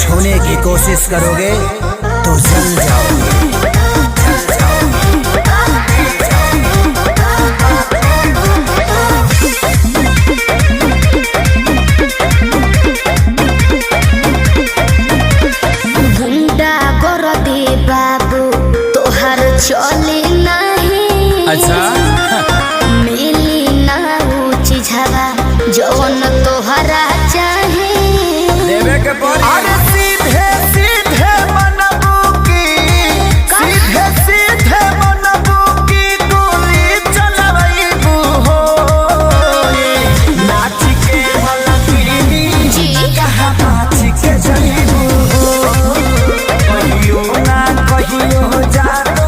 छूने की कोशिश करोगे तो जल जाओगे। चले नहीं अच्छा मिली ना ऊंची झवा जौन तोहरा चाहे देवे के पड़ी। अरे सीधे सीधे मनबू की सीधे सीधे मनबू की गोली चलबू हो नाच के मलकिनी जी कहाँ नाच के जईबू हो कहियो ना कहियो जादो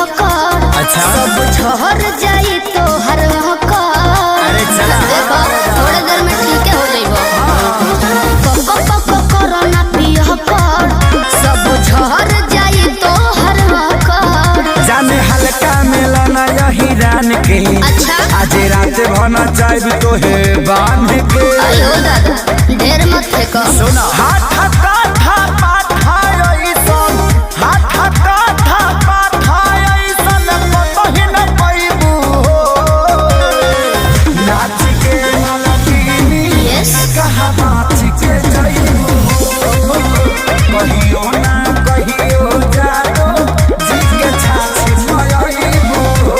सब झहर जाई तो हर अरे चला थोड़े देर में ठीक हो जाइबो पको पको कोरोना पियह कर सब झहर जाई तो हर जाने हल्का मिलना यही रान के। अच्छा आज रात भना चाहे तो है बांध के। आयो दादा ढेर मत फेंको सुना हाथ काथा पाथा ऐसन हाथ काथा पाथा ऐसन कतही न पैबू हो नाच के मलकिनी यस कहाँ नाच के जईबू हो कहियो ना कहियो जादो जी के छाछ मयईबू हो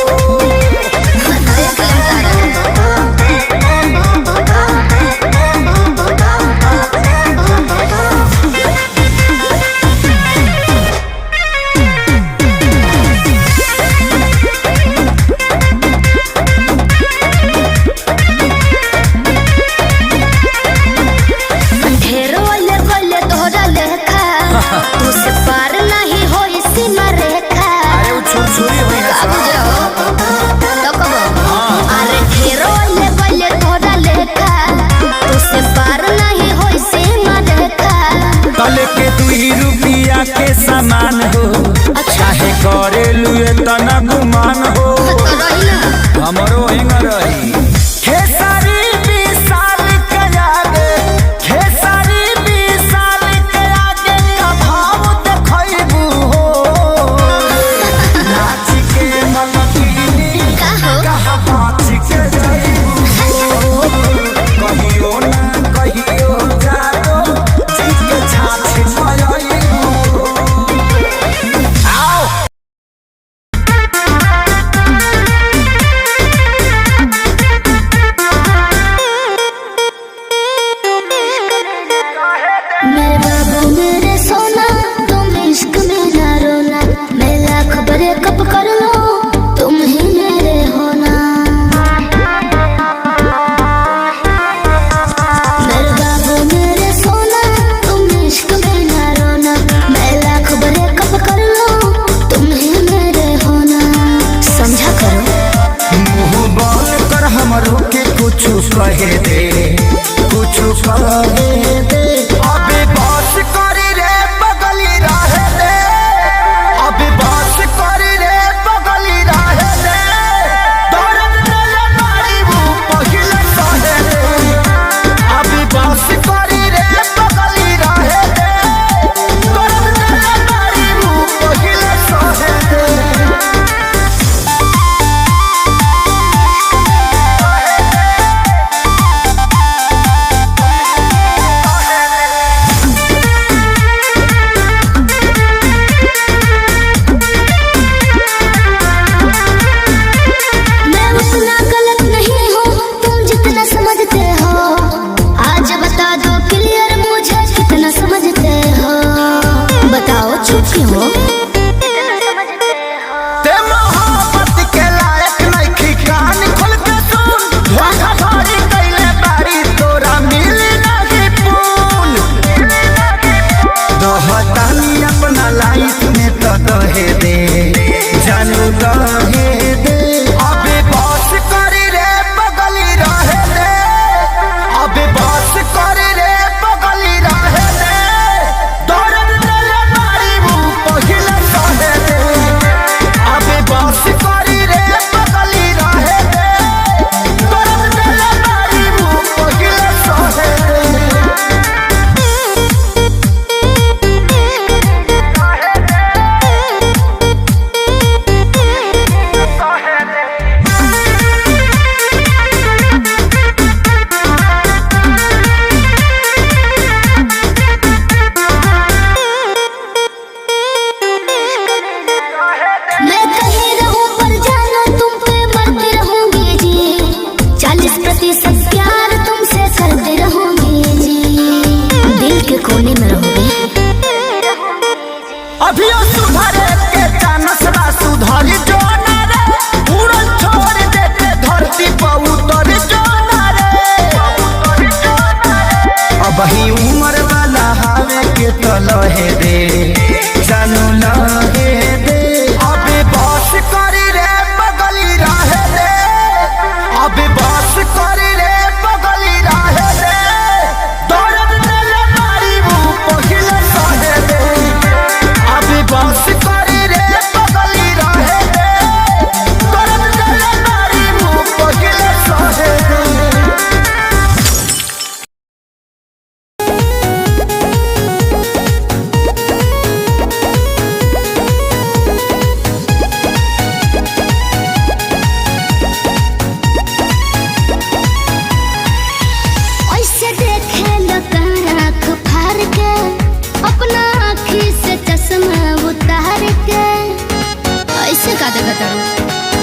देख ले ढेर वाले वाले तोहरा लेखा तू से पार नहीं होई सीमा रेखा अरे वो छुरी हुई है अब सब। जाओ तो कबो अरे ढेर वाले वाले तोहरा लेखा तू से पार नहीं होई सीमा रेखा तल के 2 रुपया के सामान हो चाहे करे लुए तना गुमान हो तो रही ना हमरो हिंग रही खेसारी 20 साल के आगे खेसारी 20 साल के आगे का भाव देखैबू हो नाच के मलकिनी का हो कहाँ नाच के जईबू हो कहियो ना कहियो जादो जी के छाछ मयईबू हो आओ मेरे बाबू मेरे सोना तुम इश्क में ना रोना मैं लाख ब्रेकअप कर लो तुम ही मेरे होना मेरे बाबू मेरे सोना तुम इश्क में ना रोना मैं लाख ब्रेकअप कर लो तुम ही मेरे होना समझा करो मुँह बंद कर हमरो के कुछ कहे दे कुछ कहे दे अबे बस करी रे बगली रहे दे अबे बस करी रे बगली रहे दे दर्द दिल मारी वो पहिले सहे दे अबे बस करी रे बगली रहे दे दर्द दिल मारी वो पहिले सहे दे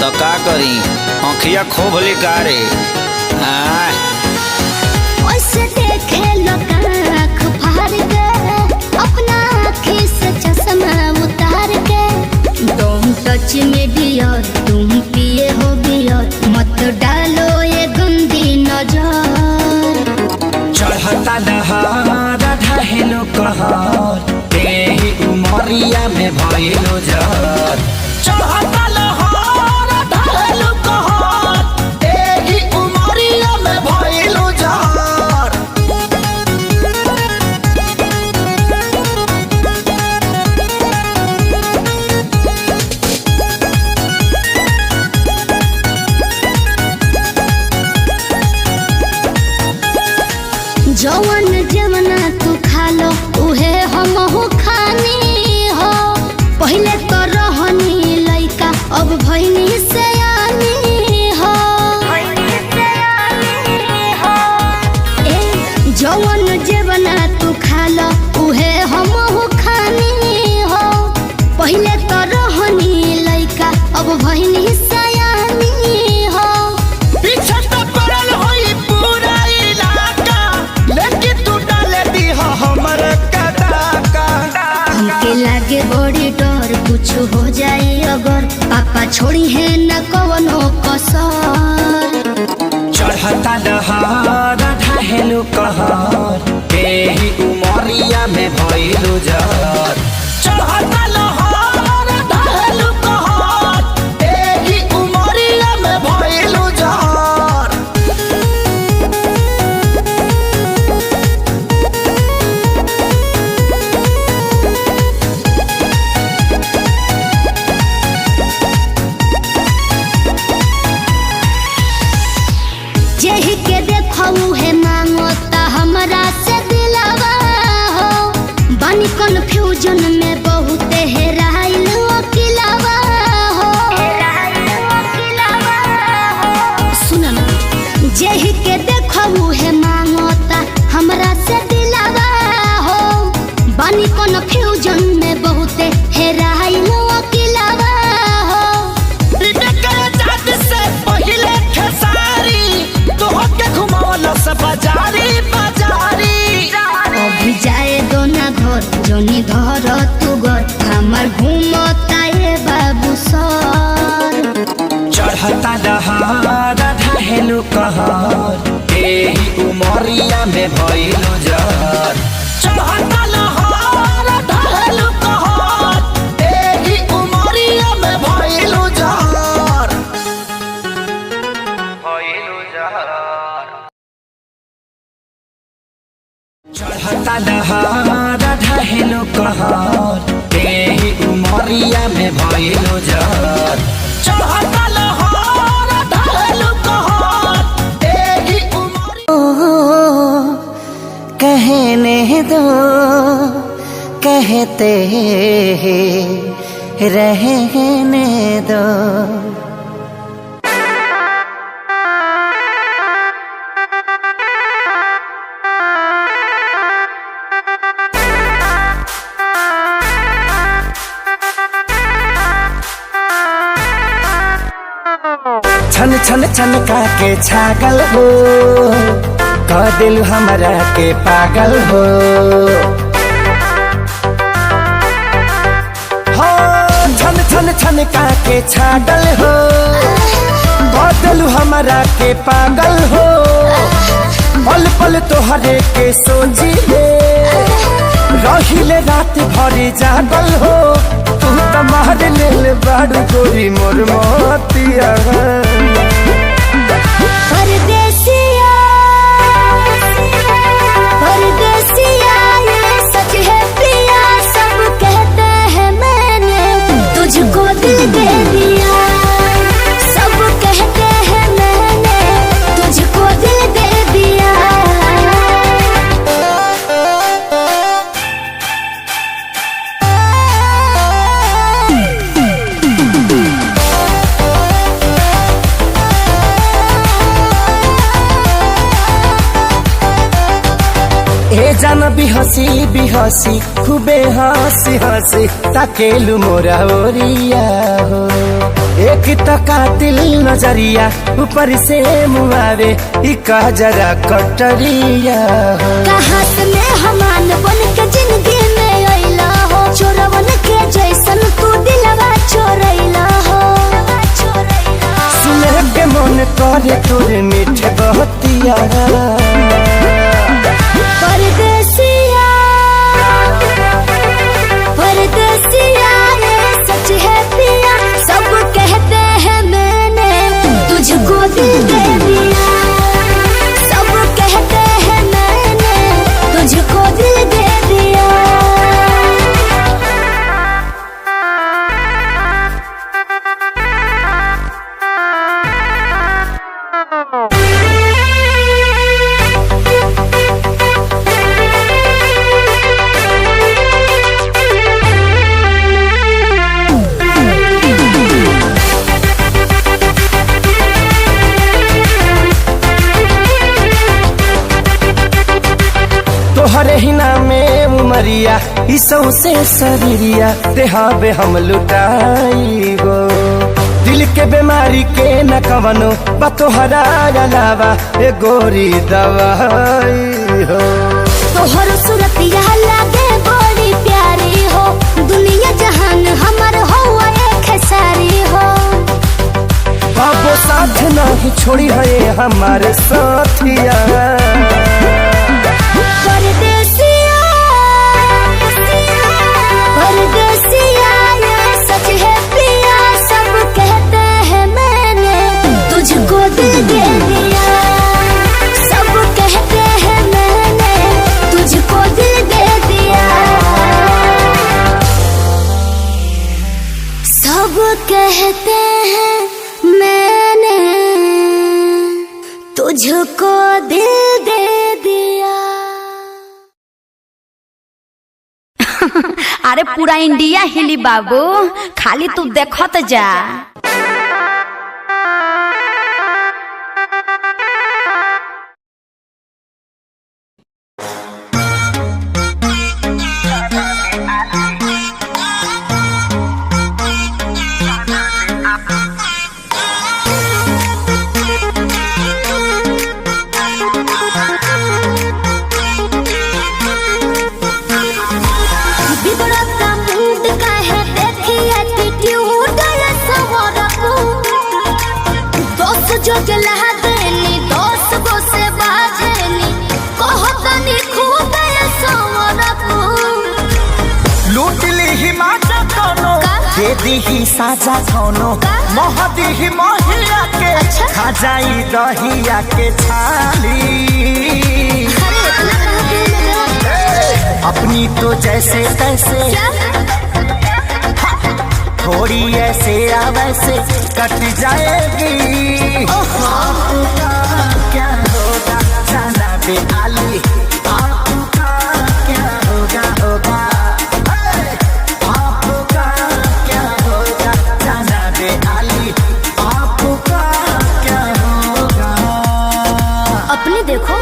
तो का करी आँखिया खूब लिकारे ओसे देखे लोग आँख फाड़ के अपना आँखी से चश्मा उतार के तुम टच में डियर तुम पिए हो बियर मत डालो ये गंदी नजर चढ़ता दहार ढहेलो कहर तेही उमरिया में भइलो जर चढ़ता लहर ढहेलो कहर तेही उमरिया में भइलो जर जवन जवना तू खा लो उहे हम हो खानी हो पहले तो रहनी लइका अब भइनी सयानी हो ए जवन जवना तू खा लो उहे हम हो खानी हो पहले तो रहनी लइका अब भइनी सयानी हो पीछे तो पड़ल होई पूरा इलाका लेकिन तू डाले दी हमर कदाका हमके लागे बड़ी डर कुछ हो जाए अगर पापा छोड़ी है न कवनो कसर चढ़ता दहार ढहेलो कहर तेही उमरिया में भइलो जर चढ़ता लहर ढहेलो कहर तेही उमरिया में भइलो जर जेही के देखऊ है मांगो ता हमरा से दिलावा हो बानी कन्फ्यूजन में बहुत हेराइल अकेलावा हो सुन ना जेही के देखऊ है मांगो ता हमरा से दिलावा हो बानी कन्फ्यूजन में बहुत हेराइल अकेलावा हो से पहिले खेसारी तोहके घुमावला से बाजारी बाजारी अभी जाए दो ना घर जोनी धर तू घर हमार घूमता ये बाबू सर चढ़ता दहार ढहेलो कहर तेही उमरिया में भइलो जर चढ़ता लहर ढहेलो कहर तेही उमरिया में भइलो जर चढ़ता दहार ढहेलो कहर तेही उमरिया में भइलो जर चढ़ता लहर ढहेलो कहर तेही उमरिया कहने दो कहते रहने दो छन छन छन का के छागल हो कह दिल हमरा के पागल हो छन छन छन का के छागल हो कह दिल हमरा के पागल हो पल पल तोहरे के सोची ले रहिले रात भरी जागल हो तू तो मार ले बाड़ू गोरी मोर मोतिया परदेसिया परदेसिया ये सच है पिया सब कहते हैं मैंने तुझको दिल दे दिया सब कहते हैं मैंने तुझको दिल दे दिया ए जान बिहसी खूबे हंसी हंसी ताकेलु मोरा ओरिया हो एक तो कातिल नजरिया ऊपर से मुआवे इका जरा कटरिया कहाँ से मैं हमान बन के जिंदगी में अइला हो, चोरवन के जैसन तू दिलवा चोरैला हो। सुने के मन करे तोरे मीठे बहतिया परदेसिया परदेसिया ये सच है पिया, सब कहते हैं मैंने तुझको दिल दे दिया। सब कहते हैं मैंने तुझको दिल दे दिया। तोहरे ही नामे उमरिया इसौ से शरीरिया देहाबे हम लुटाई गो। दिल के बीमारी के न कवनो बतोहरा अलावा ए गोरी दवाई हो। तोहर सूरतिया लागे बड़ी प्यारी हो, दुनिया जहान हमर हो एक सारी हो। बाबो साथ नहीं छोड़ी है हमारे साथिया परदेसिया परदेसिया ये सच है पिया, सब कहते हैं मैंने तुझको दिल दे दिया। सब कहते हैं मैंने तुझको दिल दे दिया। सब कहते हैं मैंने तुझको दिल दे दिया। अरे पूरा इंडिया हिली बाबू, खाली तू देखत जा। बिगड़ता मूड का है देखी एटीट्यूड ये सवरकू। दोस्त जो जला देनी दोस्त गो से बाजेनी, कहतनी खूब ये सवरकू। लूट ली ही माचा कोनो दे दी ही साजा कोनो, मोह दी ही मोहिया के खा जाई दहिया के छाली। अरे इतना कहाँ दिल में गया? अपनी तो जैसे तैसे थोड़ी ऐसे या वैसे कट जाएगी। आपका क्या होगा जाना बे आली, आपका क्या होगा होगा। आपका क्या होगा जाना बे आली, आपका क्या होगा। अपनी देखो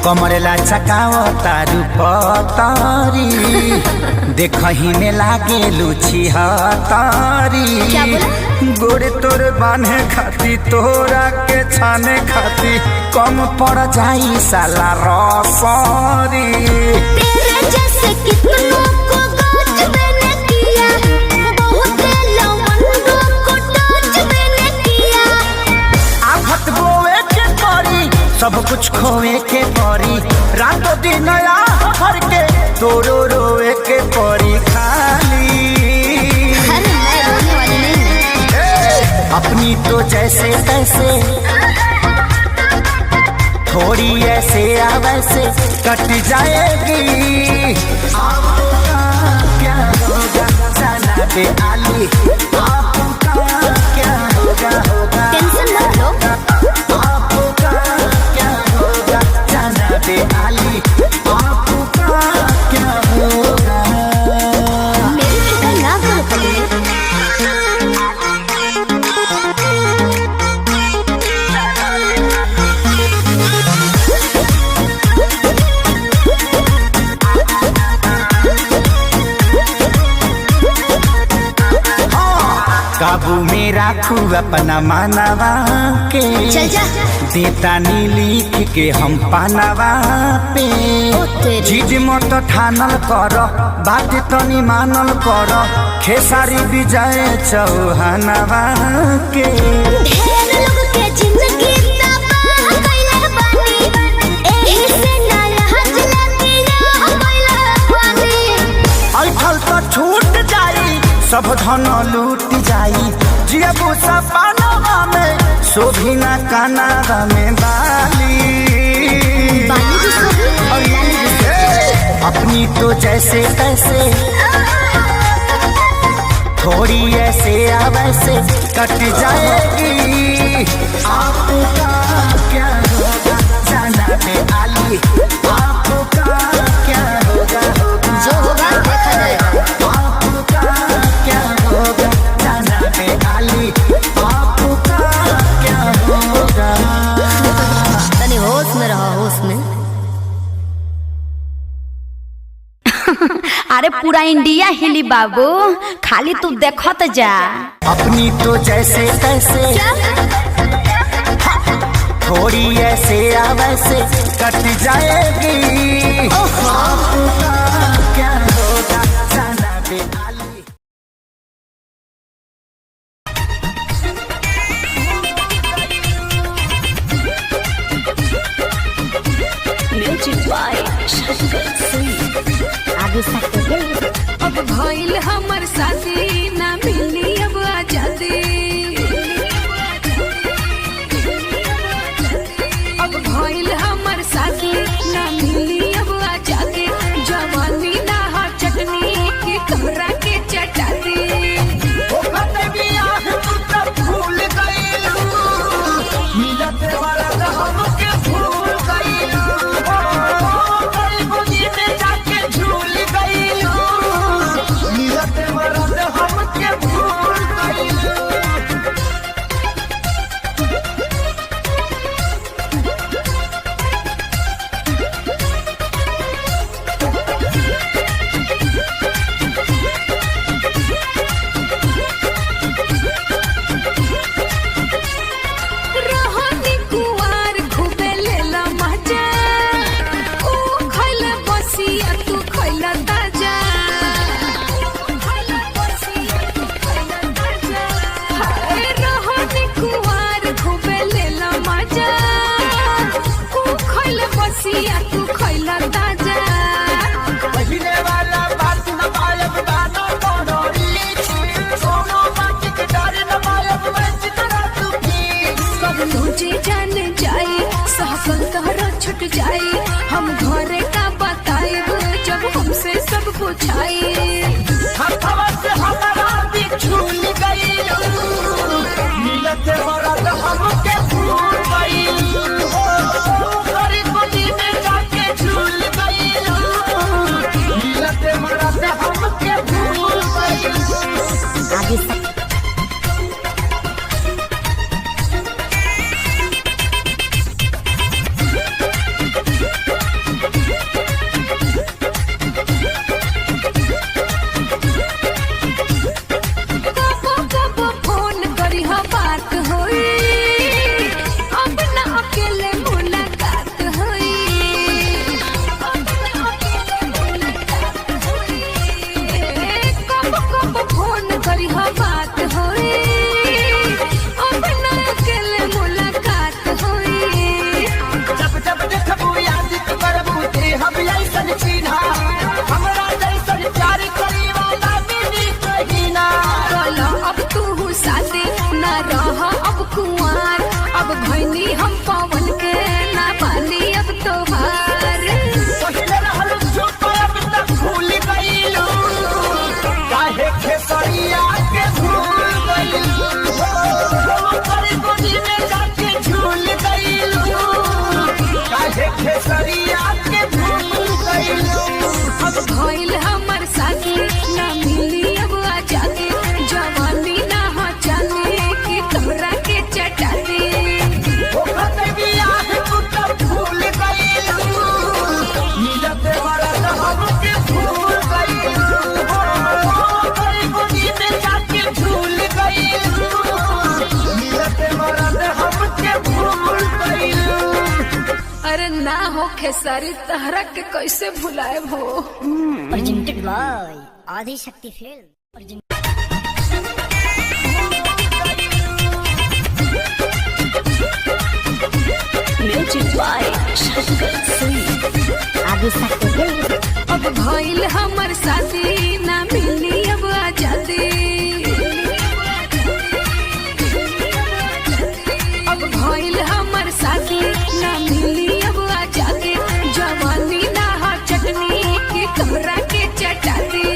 कमर लचकाओ तारू पतारी, देखही में लागे लुची हतारी। क्या बोला? गोरे तोर बांधे खाती तोरा के छाने खाती कम पड़ जाई साला रसरी। तेरे जैसे कितनों को गाज मैंने किया, बहुत लवंडों को टाच मैंने किया। आफत बोए के परी सब कुछ खोए के परी, रातों दिन भर के तोरो रोए के परी खाली। अरे मैं रोने वाली नहीं। अपनी तो जैसे तैसे थोड़ी ऐसे या वैसे कट जाएगी। आपका क्या होगा जाना बे आली, आपका क्या होगा होगा। टेंशन मत लो। आपका क्या होगा जाना बे आली, आपका क्या होगा। मेरी के राखू अपना मानवा के चल जा। देता नी लिख के हम पानवा पे ओ तेरी। जीज मत ठानल कर बात तनी मानल कर खेसारी विजय चौहानवा के ढेर लोग के जिंदगी तबाह कइले बानी एही से ना लहज लगिया कइले बानी ऐठल तो छूट जाई सब धन लूट जाई जियबू सपनवा में शोभिना कानावा में बाली बाली भी सोही और लाली भी सोही। अपनी तो जैसे तैसे थोड़ी ऐसे या वैसे कट जाएगी आपका क्या होगा जाना पे आली आपका क्या होगा जो होगा देखा जाएगा। आपका क्या होगा जाना पे आली आपका क्या होगा तनी होश में रहो होश में। अरे पूरा इंडिया हिली बाबू खाली तू देखत जा। अपनी तो जैसे तैसे थोड़ी ऐसे या वैसे कट जाएगी आपका क्या होगा जाना पे आली आगे सकते अब भइल हमर साथी ना मिली अब आजादी। अब भइल हमर साथी ना मिली अब आजादी। जवानी ना हो चटनी की तोहरा के चटाती। रोहनी कुंवार खूबे लेला मजा। ऊ खइला बसिया तू खइला ताजा। हाय रोहनी कुंवार खूबे लेला मजा। ऊ खइला बसिया तू खइला ताजा। पहले वाला बात न पायब गाना कोडोरी सोनो बात के डर न पायब मैं चितरा तुकी कब तुझे जान जाए सहकल तोहरा छुट जाए। हम घरे का बताएब जब हमसे सब पूछाए। हथवा से हमारा बिछुल गई मिलते मरद हमके भूल गई गरीब जी में जाके झूल गई मिलते मरद हमके भूल गई आगे सकते कबो कबो फोन करी हा बात होई। अब ना अकेले मुलाकात होई। अब ना अकेले मुलाकात होई। कबो कबो फोन करी हा बात होई। अब ना अकेले मुलाकात होई। जब जब देखबू याद करबू ते हम ऐसन चिन्हा हमरा जैसन प्यार करी वाला मिली कहीं ना बोलो अब तू साथे ना रह अब कुंवार। अब भैनी हम पवन के ना पानी अब तोहार। पहिले रहल चुप अब तक भूल गईलू काहे खेसरिया के भूल गईलू करे गोदी में जाके झूल गईलू काहे खेसरिया के भूल गईलू अब भइल हमर साथी ना मिली अब आजादी। जवानी ना हो जाने की तोहरा के चटाती। ओ खतबिया अरे ना हो खेसारी तहरा के कैसे भुलाए हो। Presented by Adi Shakti film. Music by Shankar Singh. Adi Shakti film. अब भइल हमर साथी ना मिली अब आजादी। अब भइल हमर साथी ना मिली अब आजादी। जवानी ना हा चटनी के तोहरा के चटाती।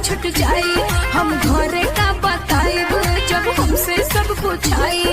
छुट जाए हम घरे का बताए जब हमसे सब पूछाए।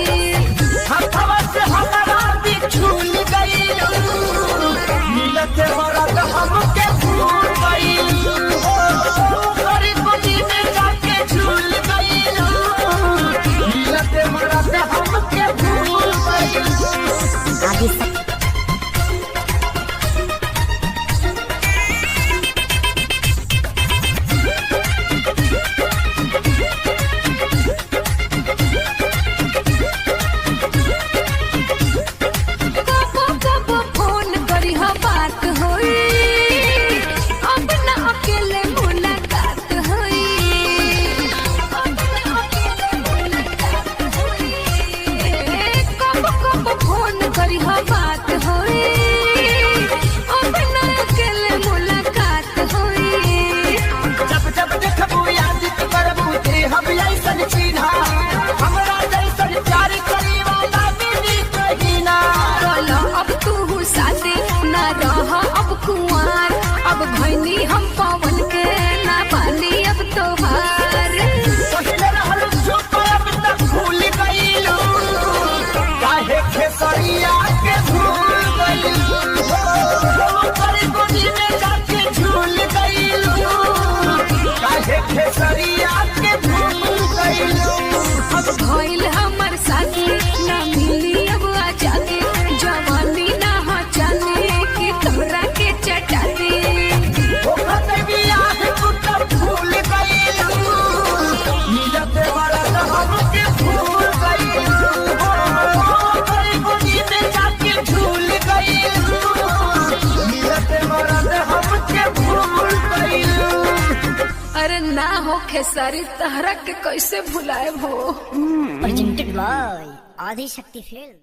हम पवन के ना पानी अब तोहार। अब भइल हमर साथी ना मिली अब आजादी। जवानी ना हो जाने की तोहरा के चटाती। अरे ना हो खेसारी तहरा के कैसे भुलाए हो। Presented by Adi Shakti film.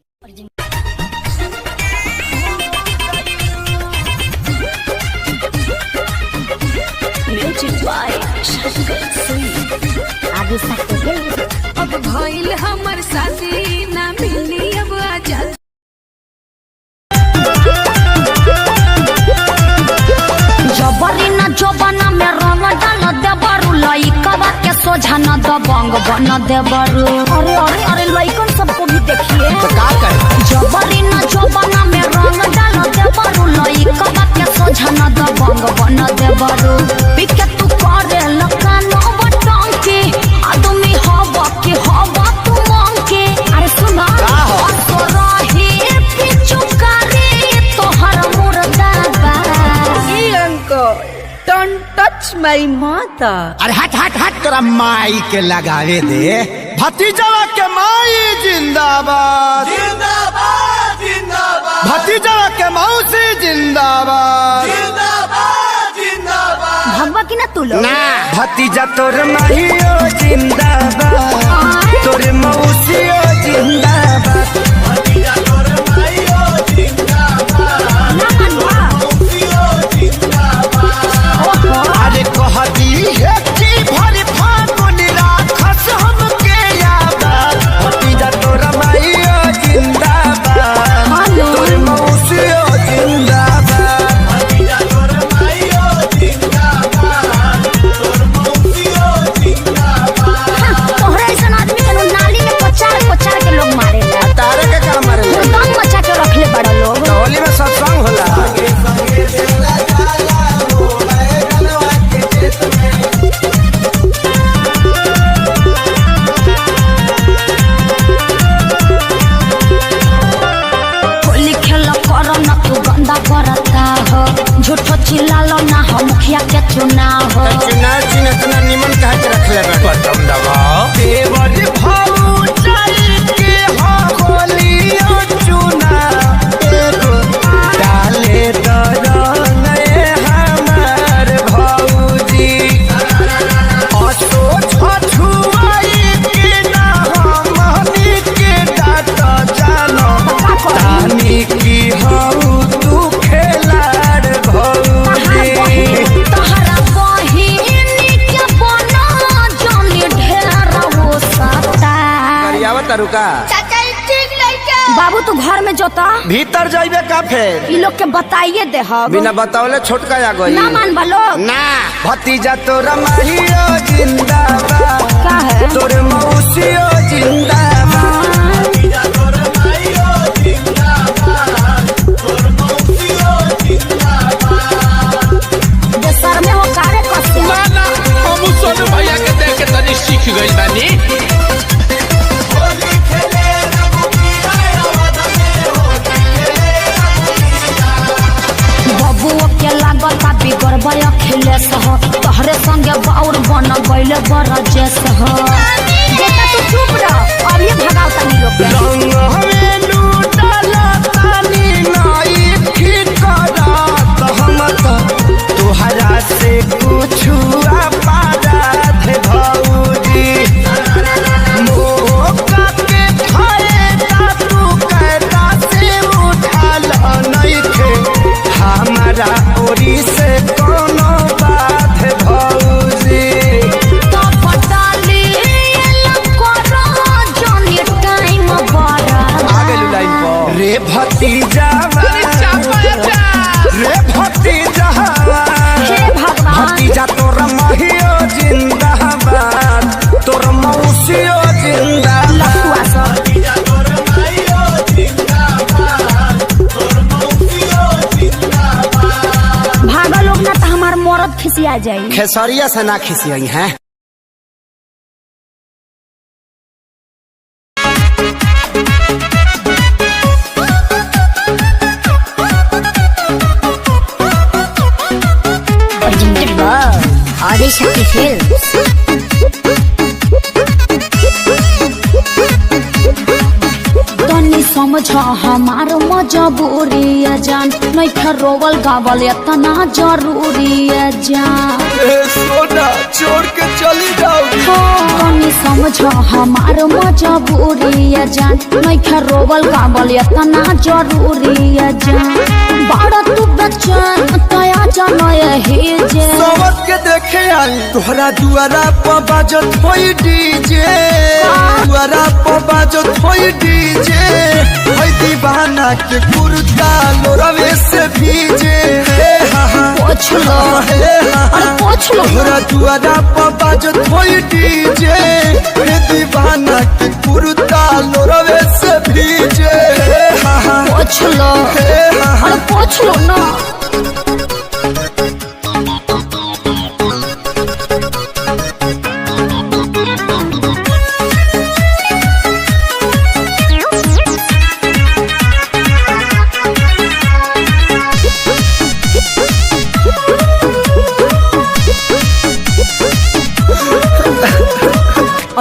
Music by Shankar Singh. Adi Shakti film. अब भइल हमर साथी ना मिली अब आजादी। जबरी न जबना में रंग डाल देबरू लइकवा के सोझा न दबंग बन देबरू। अरे अरे अरे लइकन सबको भी देखिए तो का करे। जबरी न जबना में रंग डाल देबरू लइकवा के सोझा न दबंग बन देबरू। पिके तू करे लकानो बटन के आदमी हवा के हवा तू मांग के। अरे सुना का हो? तो रही पिचु करे तोहर मुर्दा बा। Don't touch my mother. अरे हट हट हट तोरा माई के लगावे दे। भतीजवा के माई जिंदाबाद जिंदाबाद जिंदाबाद। भतीजवा के मौसी जिंदाबाद जिंदाबाद जिंदाबाद। भगवा कि ना तू लोग? ना भतीजा तोर माहियो जिंदाबाद, तोर मौसियो जिंदाबाद, भतीजा तोर माहियो जिंदाबाद, ना मनवा मौसियो जिंदाबाद। अरे कहती है कि भरी फागुन राखस हमके याद, भतीजा तोर माहियो जिंदाबाद, तोर मौसियो जिंदाबाद, भतीजा तोर माहियो जिंदाबाद, तोर मौसियो जिंदाबाद। तोहरा ऐसा आदमी के नाली में कोचार के लोग मारे ला। तारे के काम मारे ला? दम मचा के रखले बड़ा लोग। होली में सत्संग होला। होली खेल करो ना तू गंदा करता हो, झूठो चिल्लालो ना हो मुखिया के चुनाव हो। चुनाव चिन्ह इतना निमन कहा के रखले बा? बटन दबाओ। देवर भाऊ चल के हो होलियो चुनाव, एगो डाले दरंग हमार भौजी, असो छछुआई के ना हमनी के डाट जानो, तानी की हऊ तू खेलाड़ भौजी। तोहरा बहिनी के बना जानी ढेर वो सता। रुका बाबू तू घर में जोता, भीतर जाइबे का फेर? ई लोग के बताइए दे हम। बिना बतावले छोटका आ गई ना मान लोग। ना भतीजा तोरा माहियो जिंदाबाद, का है? तोर मौसियो जिंदाबाद, भतीजा तोरा माहियो जिंदाबाद, तोर मौसियो जिंदाबाद। देशर में हो कारे कसे ना हम सोनू भैया के देख के तनी सीख गइल बानी। होली खेले रघुबीरा आवाज में, होली खेले रघुबीरा। बबुओ के लागता बिगड़ बय खिलेस हो, तोहरे संगे बाउर बन गइले बरजेस हो। बेटा तू चुप रह, अब ये भगाओ तनी लोग के। रंग हमें लूटला तानी नाई ठिकरात, हम तो तोहरा से कुछु अपराध भौजी, मौका के फायदा तू कैदा से उठाल नइखे, हमारा ओरी से कोनो बात भौजी। तो पटाली लकोरा जानी टाइम बड़ा। रे भतीजा रे भतीजा, हे भगवान। भतीजा तोर माहियो जिंदाबाद, तोर मौसियो जिंदाबाद, लकुआ सब। भतीजा तोर माहियो जिंदाबाद, तोर मौसियो जिंदाबाद। भागा लोग ना तो हमार मरद खिसिया जाई। खेसरिया से ना खिसियई हैं। आदिशक्ति फिल्म्स। तनी समझ हमार मजबूरी है जान, नहीं रोवल गावल इतना जरूरी है जान। सोना छोड़ के चली जाओ। तनी समझ हमार मजबूरी है जान, नहीं रोवल गावल इतना जरूरी है जान। बड़ा तू बच्चन तया जानो यही जे समझ के देखे आई तोहरा दुआरा पर बाजत होई डीजे, दुआरा पर बाजत होई डीजे, होई दीवाना के कुर्ता लोरवे से भीजे। हे हा हा पोछ लो, हे हा हा अरे पोछ लो। तोहरा दुआरा पर बाजत होई डीजे, हे दीवाना के कुर्ता लोरवे से भीजे। हे हा हा पोछ लो, हे हा हा अरे पोछ लो ना।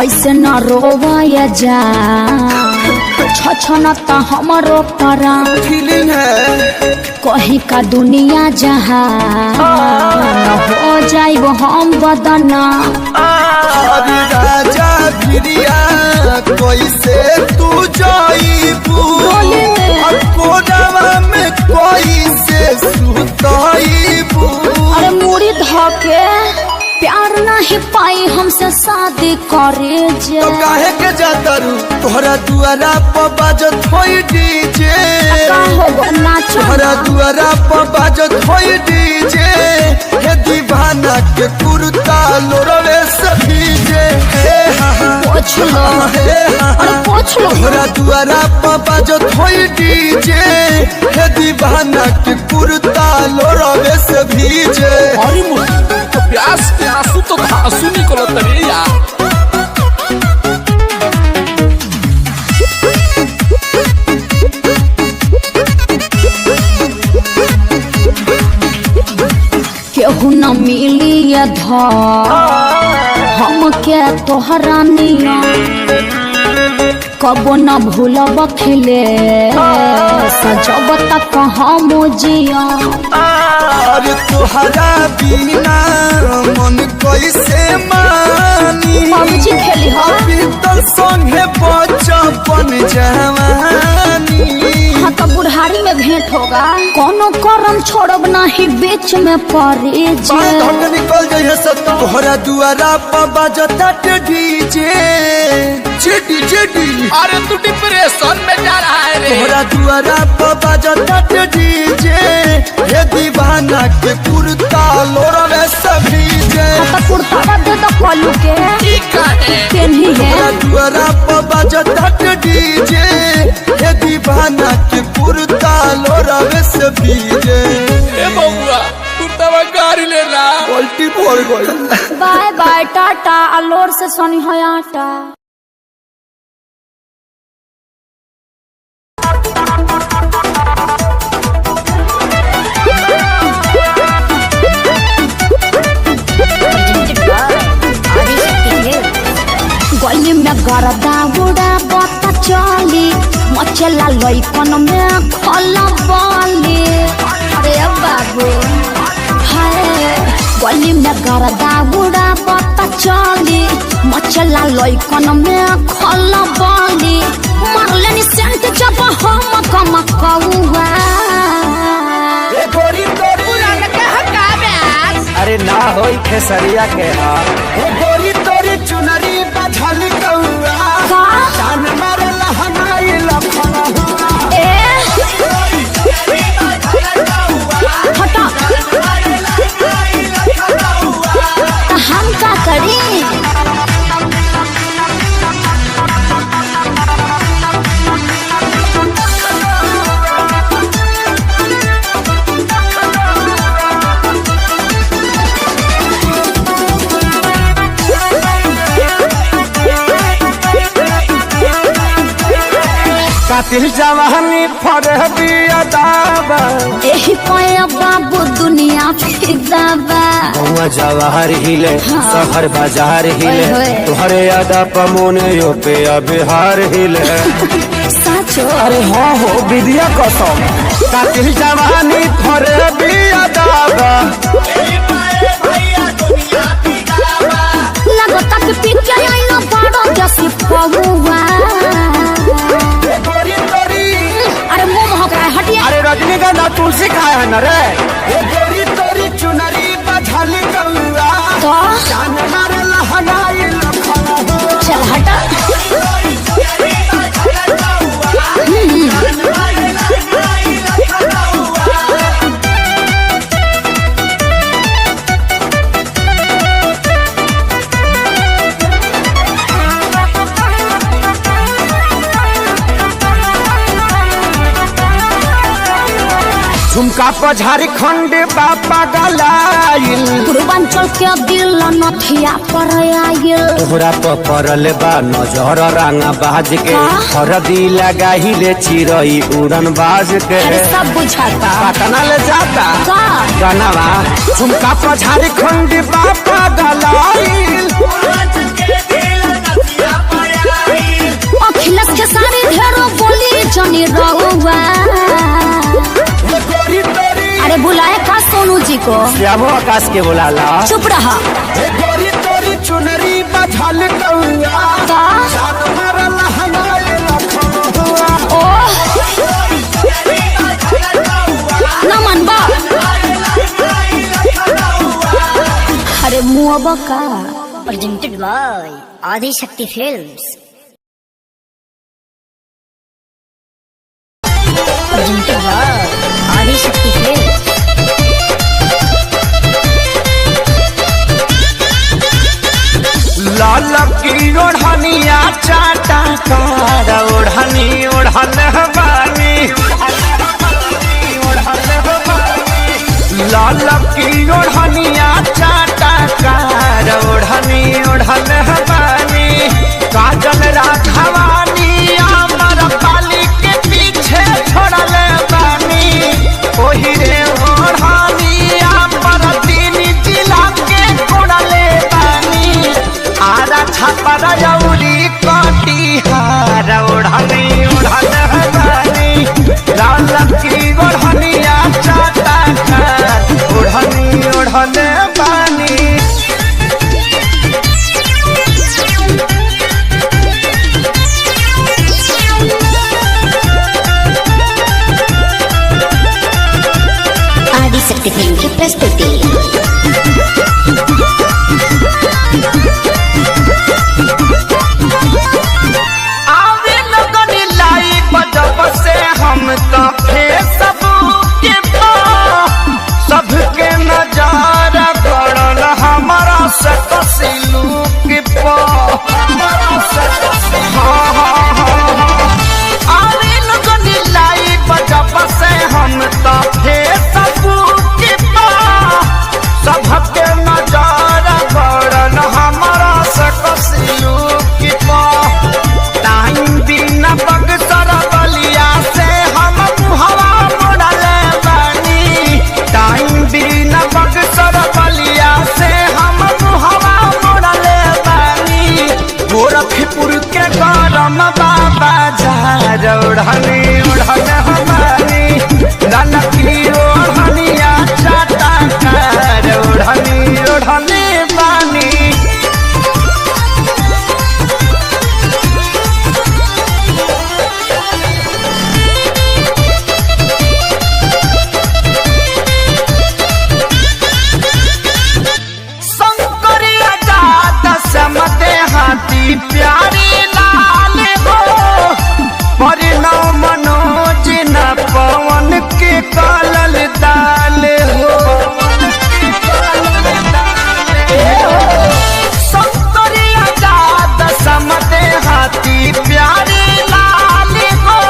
ऐसे न रोवाया जा, छछनता हमरो परान फीलिंग है कहीं का दुनिया जहाँ हो जाइब हम बदना अरे राजा भिरिया कैसे तू जाइबू कोडवा में कैसे सुताइबू अरे मुड़ी धके प्यार नहीं पाई हमसे शादी करे जे तो काहे के जाता रू तोहरा दुआरा पर बाजत होई डीजे का हो नाचो तोहरा दुआरा पर बाजत होई डीजे हे दीवाना के कुर्ता लोरवे सभी जे पोछ लो अरे पोछ लो तोहरा दुआरा पर बाजत होई डीजे हे दीवाना के कुर्ता लोरवे सभी जे अरे मुझे तो प्यास के आंसू तो आंसू निकलत रे यार केहू न मिली ये हम के तोहरा निया कबो न भूलब खिले सजब तक हम जिया अरे तोहरा बिना मन कैसे मानी पबजी खेली हो बीतल संगे बचपन जवानी हाँ तो बुढ़ारी में भेंट होगा कोनो करम छोड़ब नहीं बीच में पड़े जे ढंग निकल जाइए सब तोहरा दुआरा पर बाजता डीजे जेडी जेडी अरे तू डिप्रेशन में जा रहा है रे तोहरा दुआरा पर बाजता डीजे हे दीवाना के कुर्ता लोरवे सभी जे तो कुर्ता दे दो कलू के ठीक है केनही है तोहरा दुआरा पर बाजता डीजे हे दीवाना के कुर्ता लोरवे सभी जे ए बउआ कुर्ता गाड़ी ले रहा पलटी पड़ गई बाय बाय टाटा अलोर से सोनी है आटा गली में गरदा बुड़ा बता चली मचला लइकन में खला बाली अरे बाबू हाय गली में गरदा बुड़ा बता चली मचला लइकन में खला बाली मारले नि सेंट जब हम कम कौआ अरे ना होई खेसरिया के गोरी तोरी चुनरी बझल कौआ का जान मारला हनाई लखना हटा हम का करी कातिल जवानी फरहबी अदाबा एही पाया बाबू दुनिया फिदाबा गौवा जवाहर हिले शहर बाजार हिले ओए होए। तोहरे यादा पमोने यो पे बिहार हिले साचो अरे हाँ हो विद्या कसम कातिल जवानी फरहबी अदाबा लगता कि पिके आइना बड़ा जैसे पहुआ गोरी तोरी अरे मुंह महक रहा है हटिया अरे रजनीगंधा तुलसी खाए है न रे गोरी तोरी चुनरी बझल कौआ तो जान मारला हनाई लखना चल हटा झुमका पर झारखंड बापा गलाइल पूर्वांचल के दिल नथिया पर आयल तोहरा पर पड़ल बा नजर रांगा बाज के हाँ? हरदी लगाहिले चिरई उड़न बाज के अरे सब बुझाता पटना ले जाता का गनवा झुमका पर झारखंड बापा गलाइल अखिलेश के सारे ढेरों जाबो आकाश के बुलाला। चुप रहा। गोरी तोरी चुनरी बझल कौआ का? जान मारल हनाए लखनऊआ। ना मनबा। अरे मुआबा का। Presented by Adi Shakti Films. Presented by Adi Shakti Films. लाल की ओढ़निया चाटा कार ओढ़नी ओढ़न बानी। लाल की ओढ़निया चाटा कार ओढ़नी ओढ़न बानी। काजल राघवानी अमर पाली के पीछे छोड़ल बानी। ओही रे ओढ़नी अमर तीन जिला के छोड़ले बानी। आरा छापर जौली कटिहार ओढ़नी ओढ़न बानी। लाल की ओढ़निया चाटा कार ओढ़नी ओढ़न बानी। Adi Shakti Film की प्रस्तुति। आवे लगन लाई बजब से हम तो फेसबुक पे सबके नजारा पड़ल हमारा से कसिलुक पे। आवे लगन लाई बजब से हम तो फेसबुक पे सबके नजारा पड़ल हमारा से कसिलुक पे। टाइम बिना बगसर बलिया से हम मुहवा मोड़ल बानी। टाइम बिना बगसर बलिया से हम मुहवा मोड़ल बानी। गोरखपुर के गरम बाबा जार ओढ़नी ओढ़न हमारी। ललकी ओढ़निया चाटा कार ओढ़नी ओढ़ने बानी। शंकरिया जात समते हाथी प्यारी लाल हो। परिणव मनोज न पवन के कालल दाल हो। शंकरिया जात समते हाथी प्यारी लाल हो।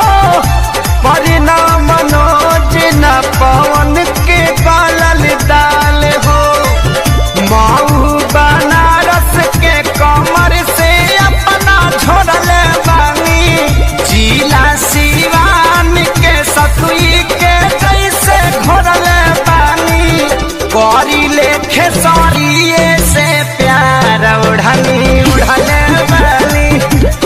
परिणव मनोज न पवन के कालल दाल हो। माऊ बनारस के कमर से अपना छोड़ल बानी। जिला सिवान के सतुई के जैसे घोड़ल बानी। कौरी लेखे सरिये से प्यार ओढ़नी उड़ल बानी।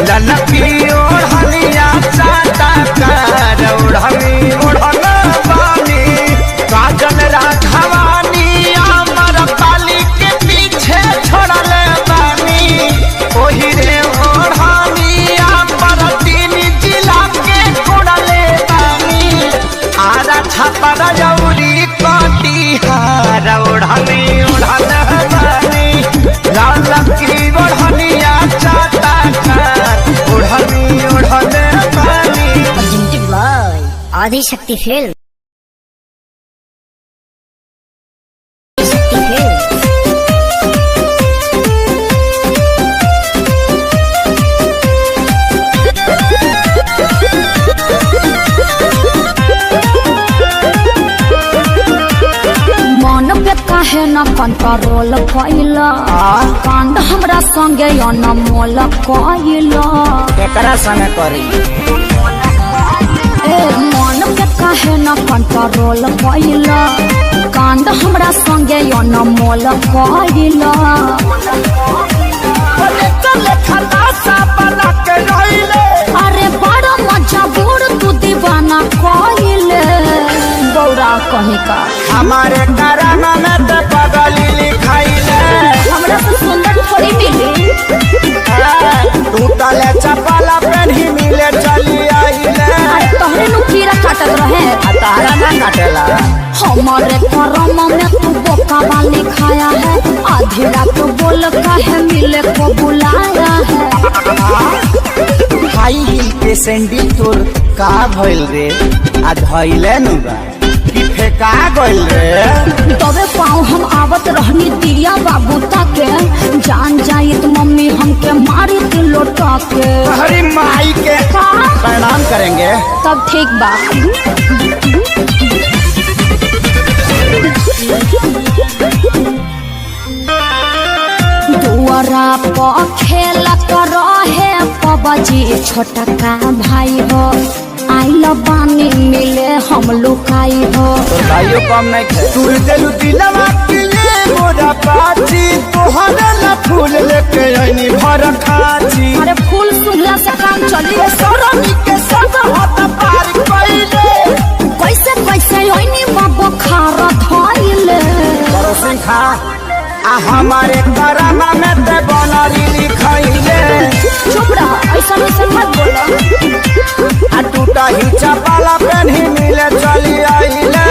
ललकी ओढ़निया चाटा कार ओढ़नी ओढ़ल बानी। काजल राघवानी अमर पाली के पीछे छोड़ल बानी। ओही रे ओढ़नी अमर तीन जिला के छोड़ले बानी। आरा छापर जौली कटिहार ओढ़नी ओढ़न बानी। लाल की ओढ़निया चाटा कार ओढ़नी ओढ़न बानी। Presented by Adi Shakti Films. Shakti Films. मन पे काहे न कंट्रोल कैला। कांड हमरा संगे अनमोल कैला। केकरा संगे करी? ए मन पे काहे न कंट्रोल कैला। कांड हमरा संगे अनमोल कैला। खलासा बना के रहिले। अरे बड़ा मजा बूढ़ तू दीवाना कैले। गौरा कहीं का हमारे कराना में हमारे करम में तू बोका वाली खाया है, आधी रात बोल काहे मिले को बुलाया है। हाई हिल के सैंडल तोर का भइल रे, आ धइले नु बा कि फेका गइल रे। तबे पाँव हम आवत रहनी दिया बाबू ताके, जान जाई तो मम्मी हमके मारी दिल लोटा के। हरी माई के प्रणाम करेंगे। तब ठीक बा। दुआरा पर खेलत रहे पबजी छोटा का भाई हो, आइल पानी मिले हम लुकाई हो। भाइयों कम नहीं खे तू दिल दिलवा के लिए मोरा पाची, तोहरा ला फूल लेके आईनी भर खाची। अरे फूल सुनला से काम चली। सरनी के सब हाथ पार कइले, कैसे कैसे आईनी बाबा खारा धइले। बरसिंह खा आ हमारे करामा में ते बनरी लिखइले। चुप रह, ऐसा ऐसा मत बोलो। आ टूटा ही चपाला पेन्ही मिले चली आइले।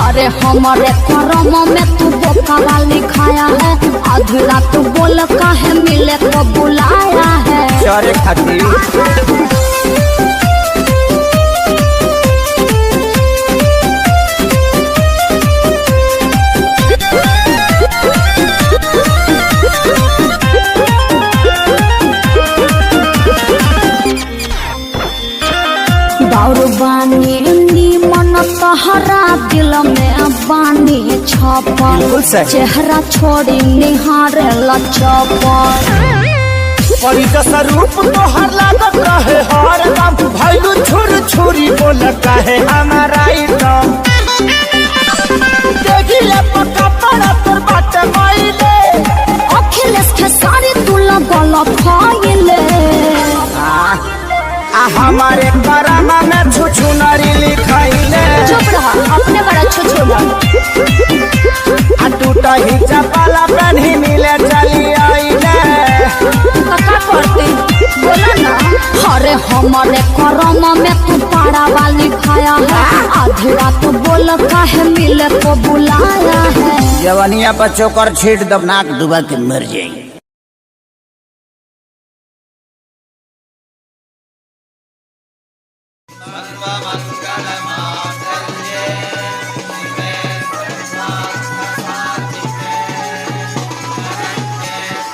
अरे हमारे करम में तू बोका वाली खाया है, आधी रात बोल काहे मिले को बुलाया है। चरे खातिर बाउर बानी नीमन तहरा दिल में बानी छपल, बिल्कुल सही। चेहरा छोड़ी निहारे लचपल। परी जैसा रूप तोहर लागत रहे हर दम, भैलू छुर छुरी बोल कहे हमारा इदम। देखिए पक्का पड़ा तोर बाटे माइले, अखिलेश के सारी तू लगल फाइले। आ हमारे करामा में छुछु नरी लिखाइले। चुप रहा, अपने बड़ा छुछुला। आ टूटा ही चपाला पेन्ही मिले चली आइले। का करते बोला ना। अरे हमारे करम में तू पारा वाली खाया है, आधी रात बोल काहे मिले को बुलाया है। जवनिया पर चोकर छीट दब नाक डुबा के मर जाएगी।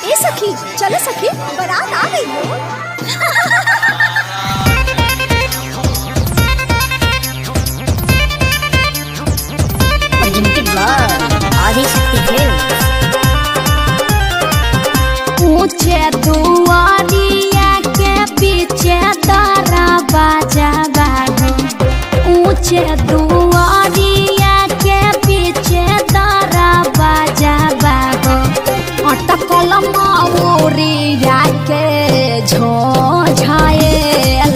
ए सखी चलो सखी, बारात आ गई हो। ऊंचे दुआरिया के पीछे तारा बाजा बागो, ऊंचे दुआरिया के पीछे तारा बाजा बागो, अटकल मौरिया के झोझाए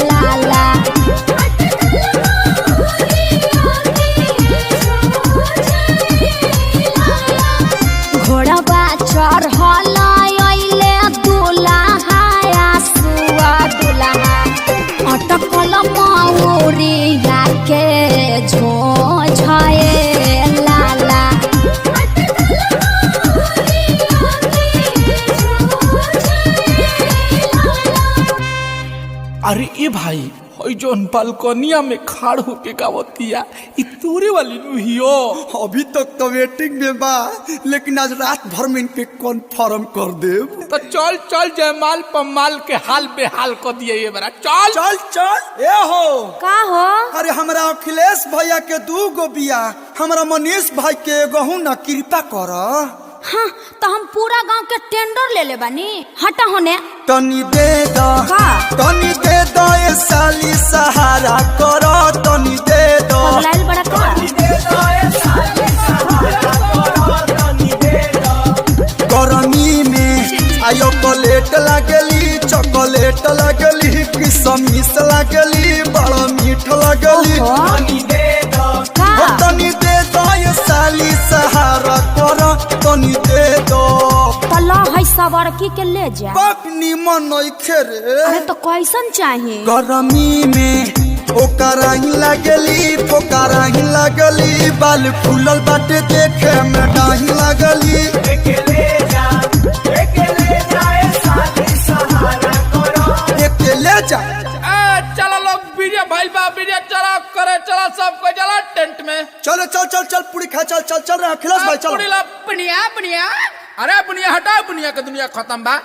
लाला। घोड़वा चढ़ल अइले दुल्हा सुआ दुल्हा, अटकल मौरिया के झोझाए लाला। अरे ए भाई हई जोन बालकनिया में खाड़ होके गावतिया इ तोरे वाली नु हियो। अभी तक तो वेटिंग में बा, लेकिन आज रात भर में इनके कन्फर्म कर देब। तो चल चल जयमाल पमाल के हाल बेहाल कर दिए ये बरा। चल चल चल ए हो का हो? अरे हमरा अखिलेश भैया के 2 गो बिया, हमरा मनीष भाई के एगो न कृपा कर। हाँ तो हम पूरा गांव के टेंडर ले ले बानी, हटा होने। तनी दे दो, का? तनी दे दो ए साली सहारा करो, तनी दे दो। पगलाइल बड़ा का? गरमी में आयो चॉकलेट लागली, चॉकलेट लागली, किशमिश लागली, बड़ा मीठ लागली। तनी दे दो, तनी दे दो ये साली सहारा करो, तनी दे दो। तला है सवारकी के ले जा। बाप निमन नइखे रे। अरे तो कैसन चाहिए? गरमी में ओकरा ही लगली बाल फूलल बाटे देखे में डाही लगली जा चलो लोग वीडियो भाई बा वीडियो चला करे चला सबको चला टेंट में चलो चल पूरी खा चल रहा खिलास भाई चल पूरी ला बुनिया अरे बुनिया हटा बुनिया के दुनिया खत्म बा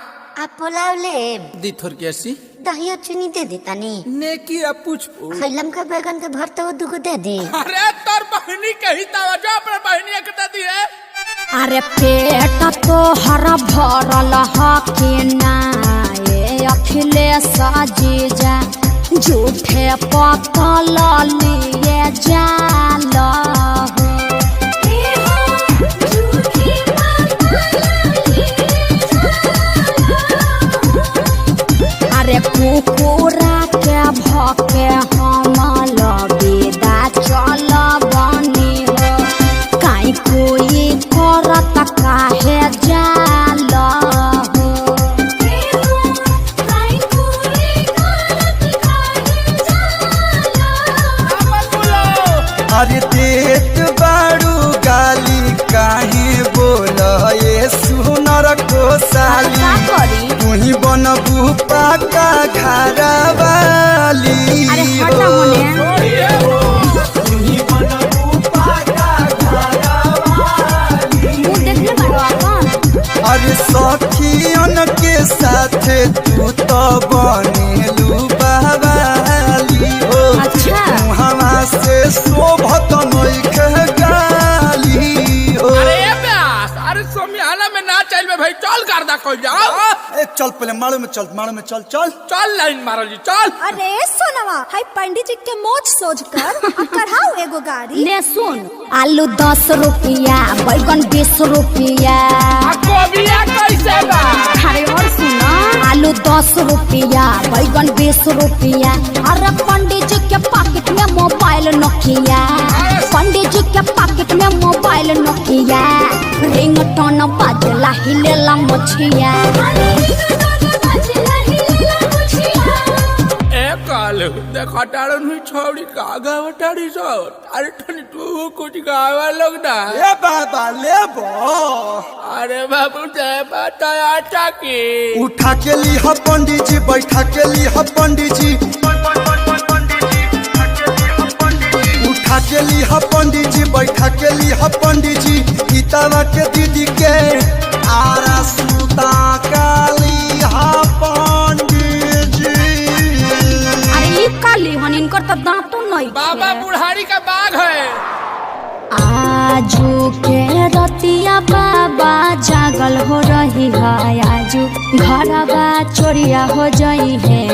आप पुलाव ले दी थोर के ऐसी दही और चीनी दे देता नी नेकी आ पूछ खैलम का बैगन के भरता वो दुगो दे दे अरे तोर बहनी कही तावा जो अपने बहनी के दी है अरे पेट तो हरा भरल हके ना ये अखिलेश जीजा झूठे पतल लिए जाल अरे कुकुरा के भके हम लबेदा चल बनी हो काई कोई करत काहे जाल अरे देत बाड़ू गाली काहे बोल ये सुनर को साली तुही बनबू पाका घरा वाली अरे हटा होने तुही बनबू पाका घरा वाली तू देखले बाड़ो अपन अरे सखियन के साथ तू तो बनेलू बावाली हो अच्छा हवा से शोभत नइखे गाली हो अरे प्यास अरे सोमियाना में ना चल में भाई चल गर्दा कोई जाओ ए चल पहले मारो में चल चल लाइन मारो जी चल अरे सोनवा हाय पंडित जी के मोच सोच कर कढ़ाओ एगो गाड़ी ले सुन आलू 10 रुपया बैगन 20 रुपया गोबिया कैसे बा अरे और सुना आलू 10 रुपया बैगन 20 रुपया अरे पंडित जी के पॉकेट में मोबाइल नोकिया पंडित जी के पॉकेट में मोबाइल नोकिया रिंगटोन बाजला हिलेला मछिया काल देखा टाड़न हुई छोड़ी का गावटाड़ी सो अरे ठनी तू कुछ गावा लोग ना ए बाबा ले बो अरे बाबू जय माता आटा की उठा के ली ह पंडित जी बैठा के ली ह पंडित जी उठा के ली ह पंडित जी बैठा के ली ह पंडित जी गीतावा के दीदी के आरा सुता काली ह पंडित जी अरे काली हन इनकर तो दांतों नहीं बाबा बुढ़ारी का बाग है आजू के रतिया बाबा जागल हो रही है आजू घरवा चोरिया हो जाई है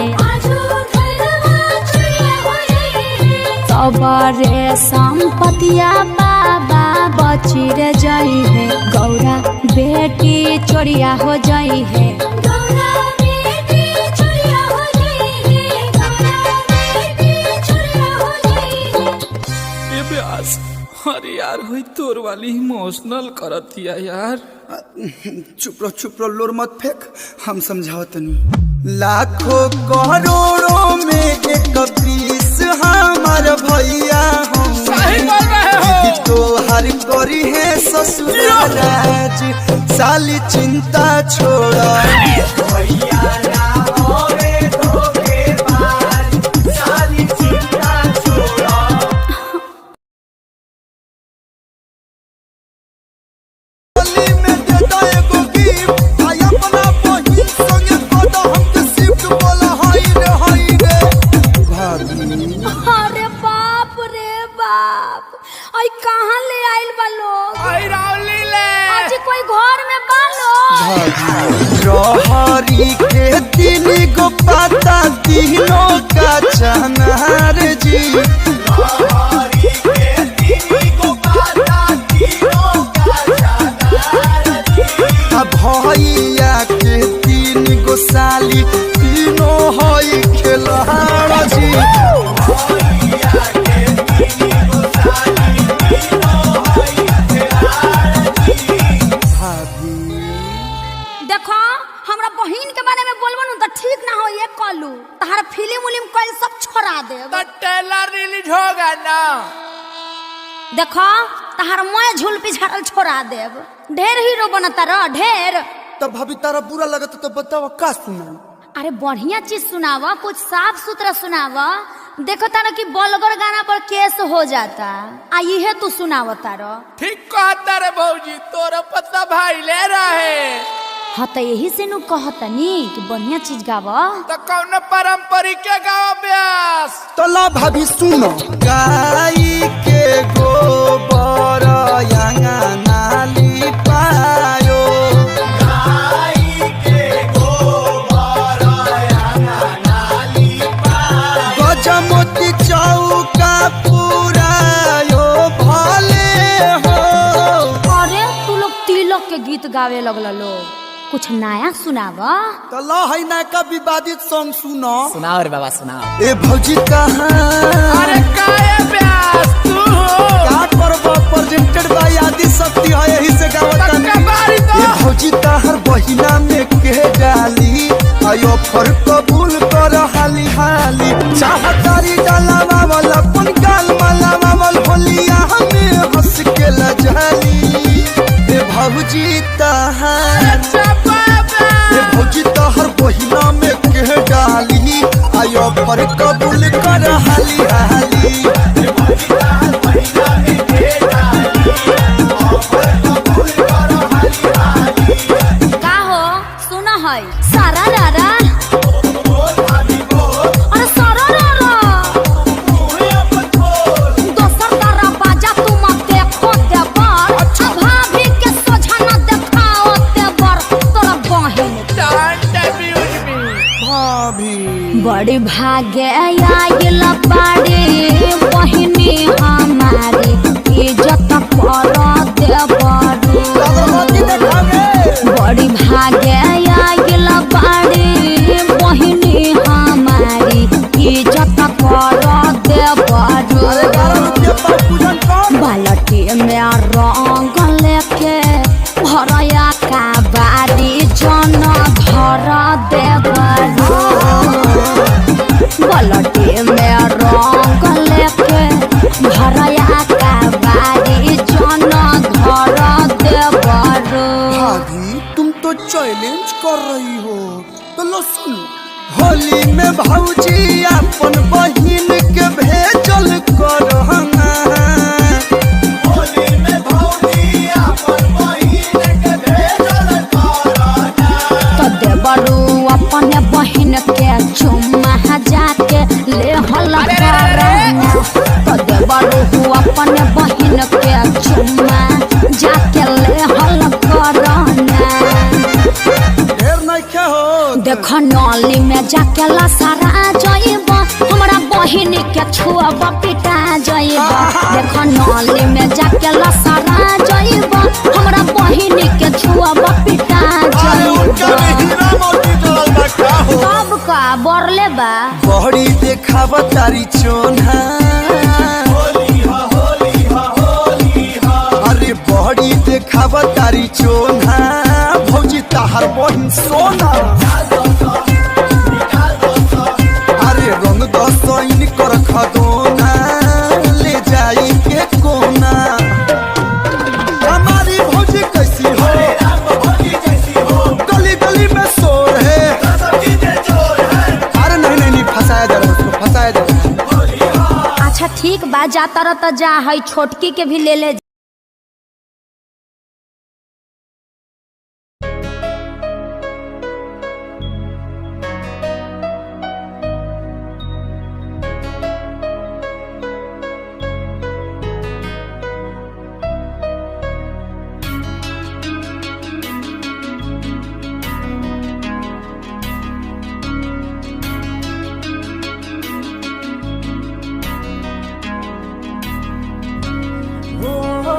सबरे संपतिया बाबा बची रे जाई है गौरा बेटी चोरिया हो जाई है अरे यार हुई तोर वाली इमोशनल करतिया यार चुप रहो लोर मत फेंक हम समझावत नहीं लाखों करोड़ों में एक पीस हमार भैया हम सही बोल रहे हो तो हर करी है ससुर राज साली चिंता छोड़ा भैया ना होवे धोखेबाज साली चिंता छोड़ा अरे बाप रे बाप आई कहाँ ले आइल बा लोग आई रावली ले आज कोई घर में बा लोग रहरी के 3 गो पाता तीनों का चनार जी रहरी के 3 गो पाता तीनों का चनार जी भैया के 3 गो साली तीनों हई खेलाड़ जी भैया के 3 गो साली तीनों हई खेलाड़ जी देखो हमरा बहिन के बारे में बोलबो न तो ठीक ना हो ये कलू तहार फिल्म उलिम कल सब छोड़ा दे। तो ट्रेलर रिलीज होगा ना। देखो तहार मैं झूल पिछाड़ल छोड़ा देब। ढेर हीरो बनता रह ढेर। तब भाभी तारा बुरा लगता तो बताओ का सुना। अरे बढ़िया चीज सुनावा, कुछ साफ सुथरा सुनावा। देखो तारा कि बलगर गाना पर केस हो जाता, आ ये तू सुनावा तारा। ठीक कहता रे भौजी, तोरा पता भाई ले रहे। हाँ तो यही से नु कहतनी कि बढ़िया चीज गावा। तो कौन पारंपरिक के गावा ब्यास। तो ला भाभी सुनो। गाई के गोबर नाली पायो, गाई के गोबर नाली पायो, गजमोती चौका पुरायो भले हो। अरे तू लोग तिलक के गीत गावे लगल लोग, कुछ नया सुनावा। तो ला है ना का विवादित सॉन्ग सुनो। सुनाओ रे बाबा सुनाओ। ए भौजी कहाँ। अरे काहे ब्यास तू क्या करबो, प्रेजेंटेड बाय आदि शक्ति है, यही से गावत बारी तो। ए भौजी ताहर बहिना में के डाली, आयो फर कबूल कर हाली हाली। चाहतारी डालावा वाला पन गाल मालावा वाल होलिया हमें हंस के लजाली। ए भौजी ताहर, ए भौजी ताहर बहिना में के डाली, आयो फर कबूल कर हाली हाली। ए भौजी ताहर बहिना में के डाली, आयो फर कबूल कर हाली हाली। का हो सुना है सारा रारा। अरे सारा रारा दोसर तारा बाजा तू मत देखो देवर। अच्छा भाभी के सोझा न देखाओ देवर तोरा बहिन। Don't abuse me। भाभी बड़ी भागे आइल बाड़ी बहिनी हमारी, इज्जत कर देवर। बड़ी भागे आइल बाड़ी बहिनी हमारी, इज्जत कर देवर। बाल्टी में रंग लेके भरया का बारी जन धर देवर। बाल्टी में रंग लेके भरया का बारी जन धर देवर। भाभी तुम तो चैलेंज कर रही हो। तो लो सुन। होली में भौजी अपन बहिन के भेजल करहना। होली में भौजी अपन बहिन के भेजल करहना। तो देवरू अपने बहिन के चुम्मा जाके ले हल करना। तो देवरू अपने बहिन के चुम्मा जाके ले हल करना। ढेर नइखे हो। देखो नली में जाके लसरा जइब, हमरा बहिन के छुअब पिटा जइब। देखो नली में जाके लसरा जइब, हमरा बहिन के छुअब पिटा जइब। सब का बरले बा बड़ी देखावा तारी चोना। अरे बड़ी देखावा तारी चोना, भौजी ताहर बहिन सोना। अरे रंग दसैन कर खदोना, ले जाई के कोना। हमारी भौजी कैसी हो, गली गली में शोर है। अरे नहीं नहीं नहीं, फंसाया जा रहा है उसको, फंसाया जा रहा है। अच्छा ठीक बा, जाता रहता जा है छोटकी के भी ले ले। ओ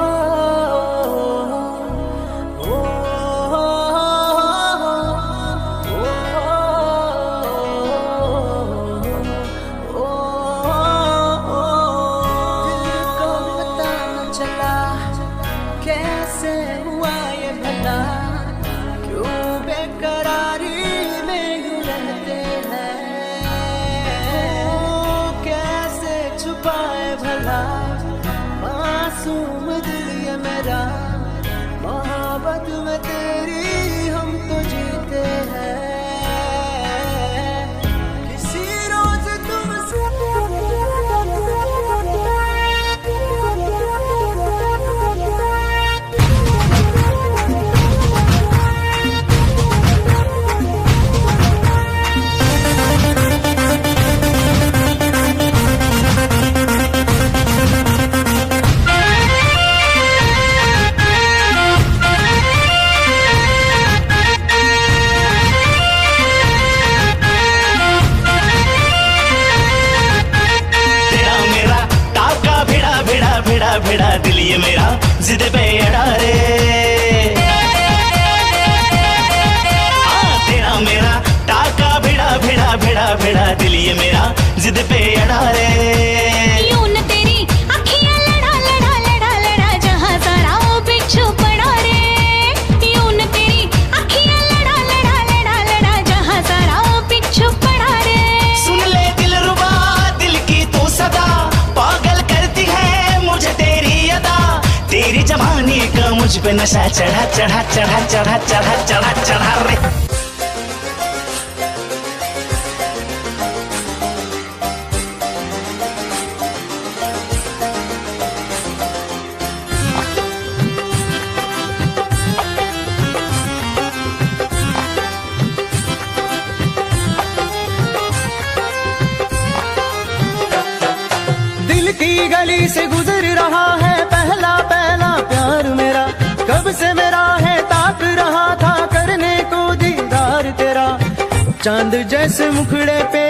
रे। यूं न तेरी अखियां लड़ा लड़ा लड़ा लड़ा जहाँ सारा वो बिच्छू पड़ा रे। यूं न तेरी अखियां लड़ा लड़ा लड़ा लड़ा जहाँ सारा वो बिच्छू पड़ा रे। सुन ले दिलरुबा दिल की तू सदा, पागल करती है मुझे तेरी अदा। तेरी जवानी का मुझ पे नशा चढ़ा चढ़ा चढ़ा चढ़ा चढ़ा चढ़ा चढ़ा रे। दिल की गली से गुजर रहा है पहला पहला प्यार मेरा। कब से मेरा है ताक रहा था करने को दीदार तेरा। चांद जैसे मुखड़े पे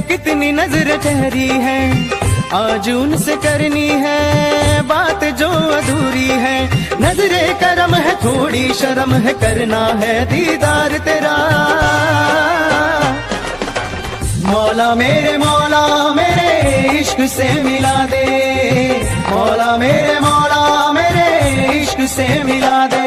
कितनी नजर ठहरी है, आज उनसे करनी है बात जो अधूरी है। नजरे करम है थोड़ी शर्म है, करना है दीदार तेरा। मौला मेरे इश्क से मिला दे। मौला मेरे इश्क से मिला दे।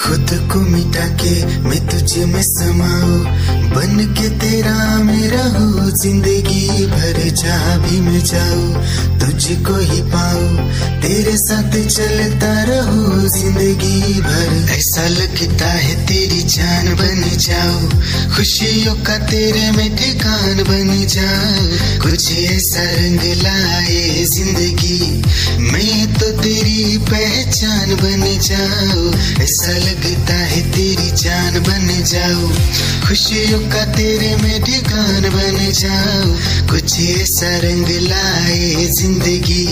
खुद को मिटा के मैं तुझे में समाऊं, बन के तेरा मेरा हो जिंदगी भर। जहाँ भी मैं जाऊँ तुझको ही पाऊँ, तेरे साथ चलता रहूं जिंदगी भर। ऐसा लगता है तेरी जान बन जाऊं, खुशियों का तेरे में ठिकान बन जाऊं। कुछ ऐसा रंग लाए जिंदगी, मैं तो तेरी पहचान बन जाऊं। ऐसा लगता है तेरी जान बन जाऊं, खुशियों का तेरे में ठिकान बन जाऊं। कुछ ऐसा रंग लाए जिंदगी,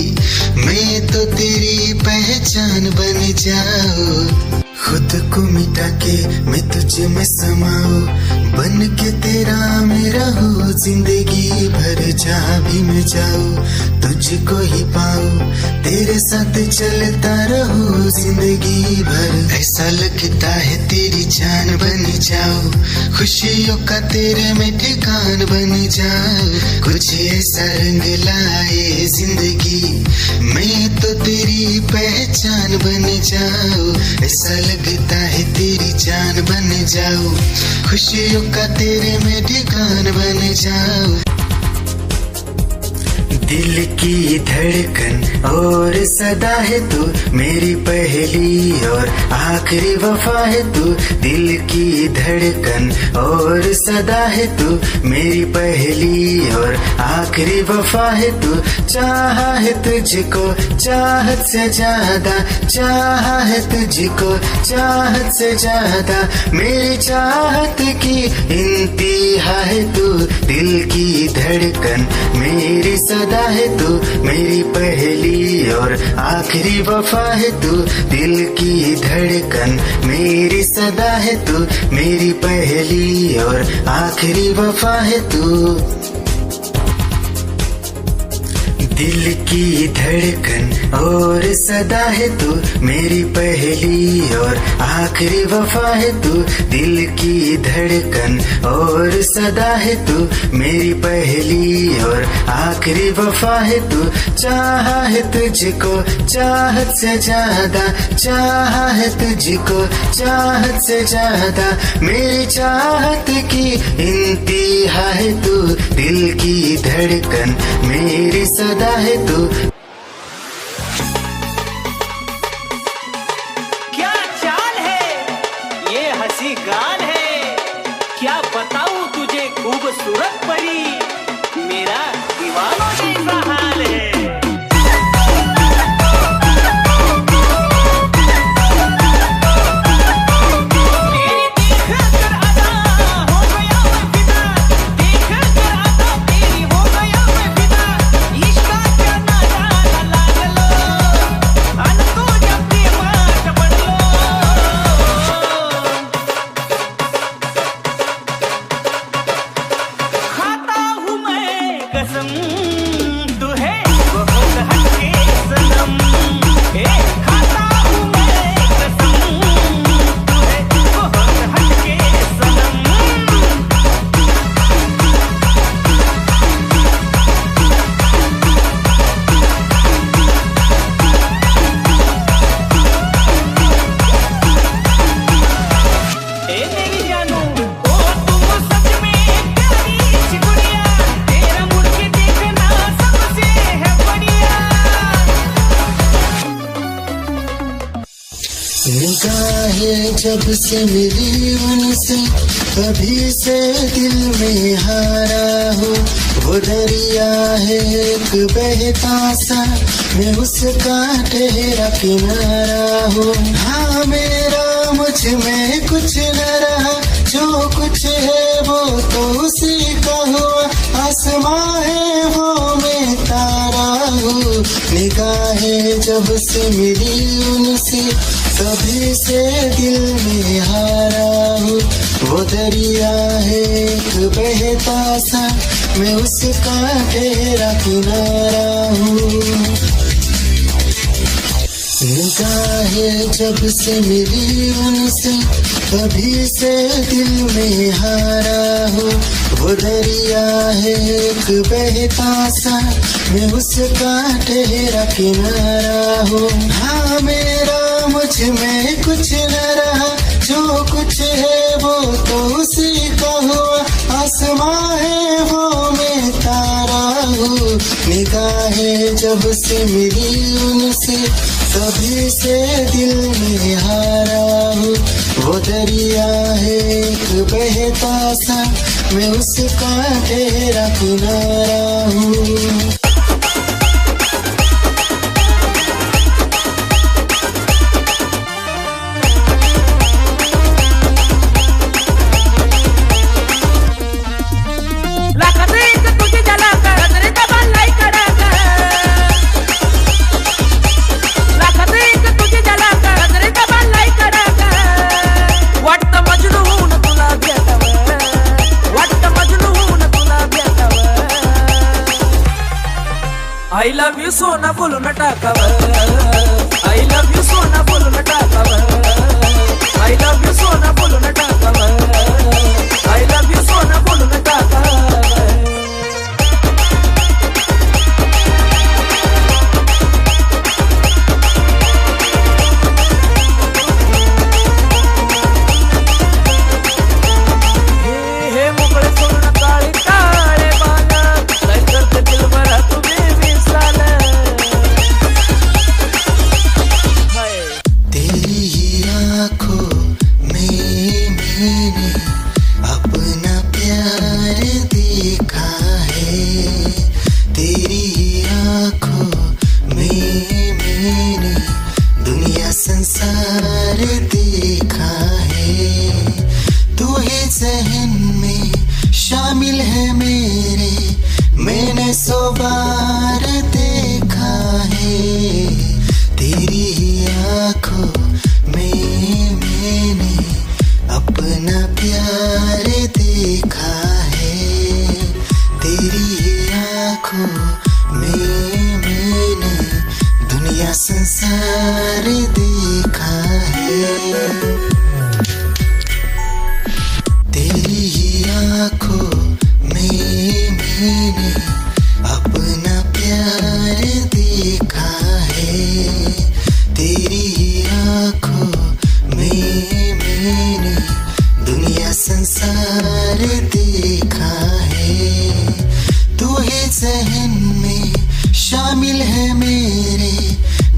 मैं तो तेरी पहचान बन जाऊं। खुद को मिटा के मैं तुझे में समाऊं, बन के तेरा मेरा हो जिंदगी भर। जहाँ भी मैं जाऊँ तुझको ही पाऊँ, तेरे साथ चलता रहूं जिंदगी भर। ऐसा लगता है तेरी जान बन जाऊं, खुशियों का तेरे में ठिकान बन जाऊं। कुछ ऐसा रंग लाए जिंदगी, मैं तो तेरी पहचान बन जाऊं। ऐसा लगता है तेरी जान बन जाऊं, खुशियों का तेरे में ठिकान बन जाऊं। दिल की धड़कन और सदा है तू, मेरी पहली और आखिरी वफा है तू। दिल की धड़कन और सदा है तू, मेरी पहली और आखिरी वफा है तू। चाहा है तुझको चाहत से ज्यादा, चाहा है तुझको चाहत से ज्यादा। मेरी चाहत की इंतहा है तू, दिल की धड़कन मेरी सदा है तू। मेरी पहली और आखिरी वफा है तू, दिल की धड़कन मेरी सदा है तू। मेरी पहली और आखिरी वफा है तू। दिल की धड़कन और सदा है तू, मेरी पहली और आखिरी वफा है तू। दिल की धड़कन और सदा है तू, मेरी पहली और आखिरी वफा है तू। चाहा है तुझको चाहत से ज्यादा, चाहा है तुझको चाहत से ज्यादा। मेरी चाहत की इंतहा है तू, दिल की धड़कन मेरी सदा है तू। क्या चाल है ये हंसी गाल है, क्या बताऊं तुझे खूबसूरत परी, मेरा दीवानों जैसा हाल है। निगाहें जब से मिली उनसे कभी से दिल में हारा हो, वो दरिया है एक बहता सा, मैं उसका ठहरा किनारा हो। हाँ मेरा मुझ में कुछ न रहा, जो कुछ है वो तो उसी का हुआ, आसमां है वो मैं तारा हूँ। निगाहें जब से मिली उनसे कभी से दिल में हारा हूँ, वो दरिया है एक बहता सा, मैं उसका ठहरा किनारा हूँ। निगाहें जब से मिली उनसे कभी से दिल में हारा हूँ, वो दरिया है एक बहता सा, मैं उसका ठहरा किनारा हूँ। हाँ मेरा मुझ में कुछ न रहा, जो कुछ है वो तो उसी का हुआ, आसमां है वो मैं तारा हूँ। निगाहें जब से मिली उनसे कभी से दिल में हारा हूँ, वो दरिया है एक बहता सा, मैं उसका ठहरा किनारा हूँ। I love you सोना बोलो न टाकावर, I love you सोना बोलो न टाकावर, I love you सोना बोलो न टाकावर, I love you सोना बोलो न टाकावर। हे मोकळे सोना काळे काळे बाला, काय करते दिल भरा तुम्ही तेरी ही आँखों में मैंने अपना प्यार देखा है, तेरी ही आँखों में मैंने दुनिया संसार देखा है। तू ही ज़हन में शामिल है मेरे, मैंने 100 बार देखा है। तेरी ही आँखों में मैंने अपना प्यार देखा है, तेरी ही आँखों में मैंने दुनिया संसार देखा है। तेरी ही आँखों में मैंने अपना प्यार देखा है, तेरी ही आँखों में मैंने दुनिया संसार देखा है। तू ही ज़हन में शामिल है मेरे,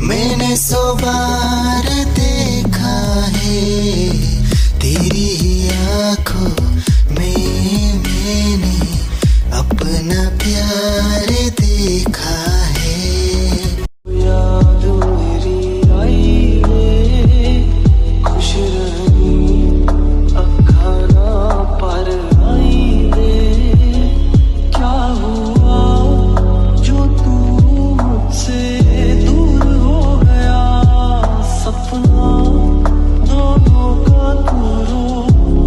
मैंने 100 बार देखा है। तेरी ही आँखों में मैंने अपना प्यार देखा है। यार मेरी आई रे, खुश रही अखा ना पर आई रे, क्या हुआ जो तू मुझसे दूर हो गया, सपना दोनों का दूरों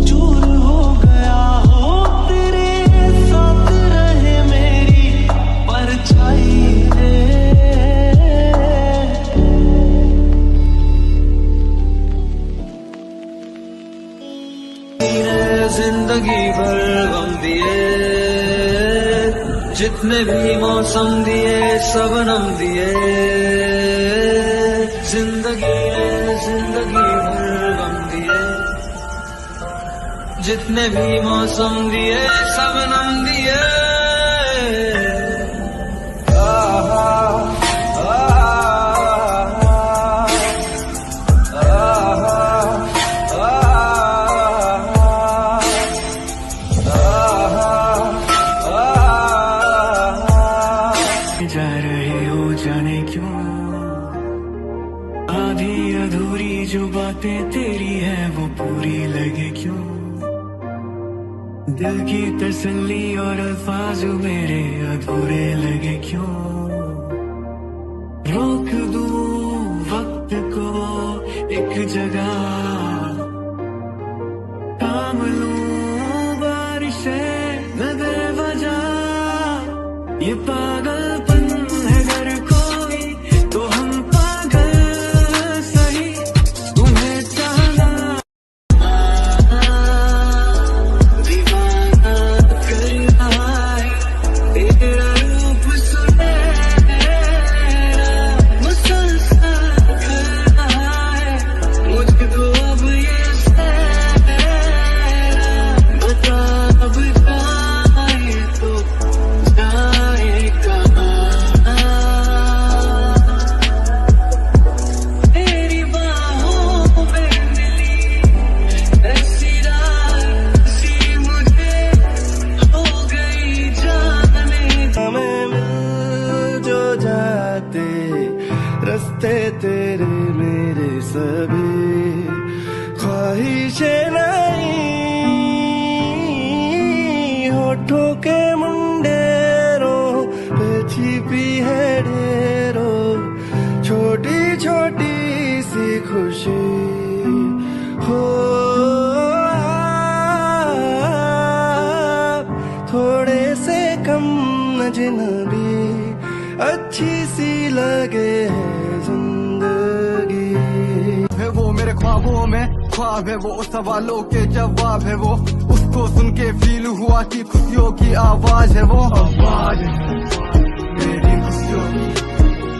चूर हो गया। हो तेरे साथ रहे मेरी परछाई रे, जिंदगी भर गम दिए, जितने भी मौसम दिए सबनम दिए, जिंदगी भर गम दिए, जितने भी मौसम दिए सबनम दिए। आहा, आहा, आहा, क्यों? आधी अधूरी जो बातें तेरी है वो पूरी लगे क्यों? दिल की तसल्ली और अल्फाज मेरे अधूरे लगे क्यों? रोक दूं वक्त को एक जगह, थाम लूं बारिशें न दे वजह। ये पागलपन है अगर कोई तो हम पागल सही, तुम्हें चाहना दीवाना कर रहा है तेरा रूप सुनहरा, मुसलसल कर रहा है मुझको अब ये सहरा। बता अब जाए तो जाए कहाँ? तेरी बाहों में मिली ऐसी रात सी मुझे हो गई जाने। हमें मिल जो जाते रास्ते तेरे मेरे सभी, ख्वाहिशें नहीं होठों के मुंडेरों पे छिपी है ढेरों छोटी छोटी सी खुशी हो। आप थोड़े से कम अजनबी अच्छी सी लगे है जिंदगी। है वो मेरे ख्वाबों में ख्वाब है, वो सवालों के जवाब है, वो उसको सुन के फील हुआ कि खुशियों की आवाज है। वो आवाज है मेरी खुशियों की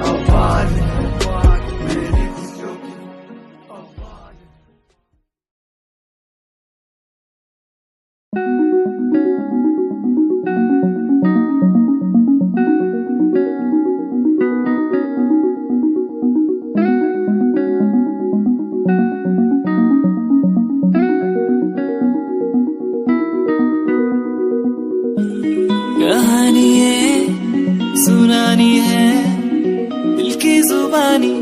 आवाज है, मेरी खुशियों की आवाज है। कहानी है सुनानी है दिल की जुबानी,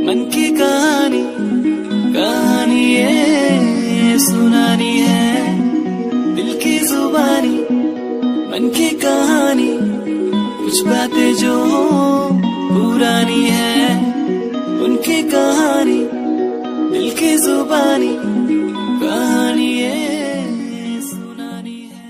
मन की कहानी। कहानी है सुनानी है दिल की जुबानी, मन की कहानी। कुछ बातें जो पुरानी है उनकी कहानी, दिल की जुबानी। कहानी है सुनानी है।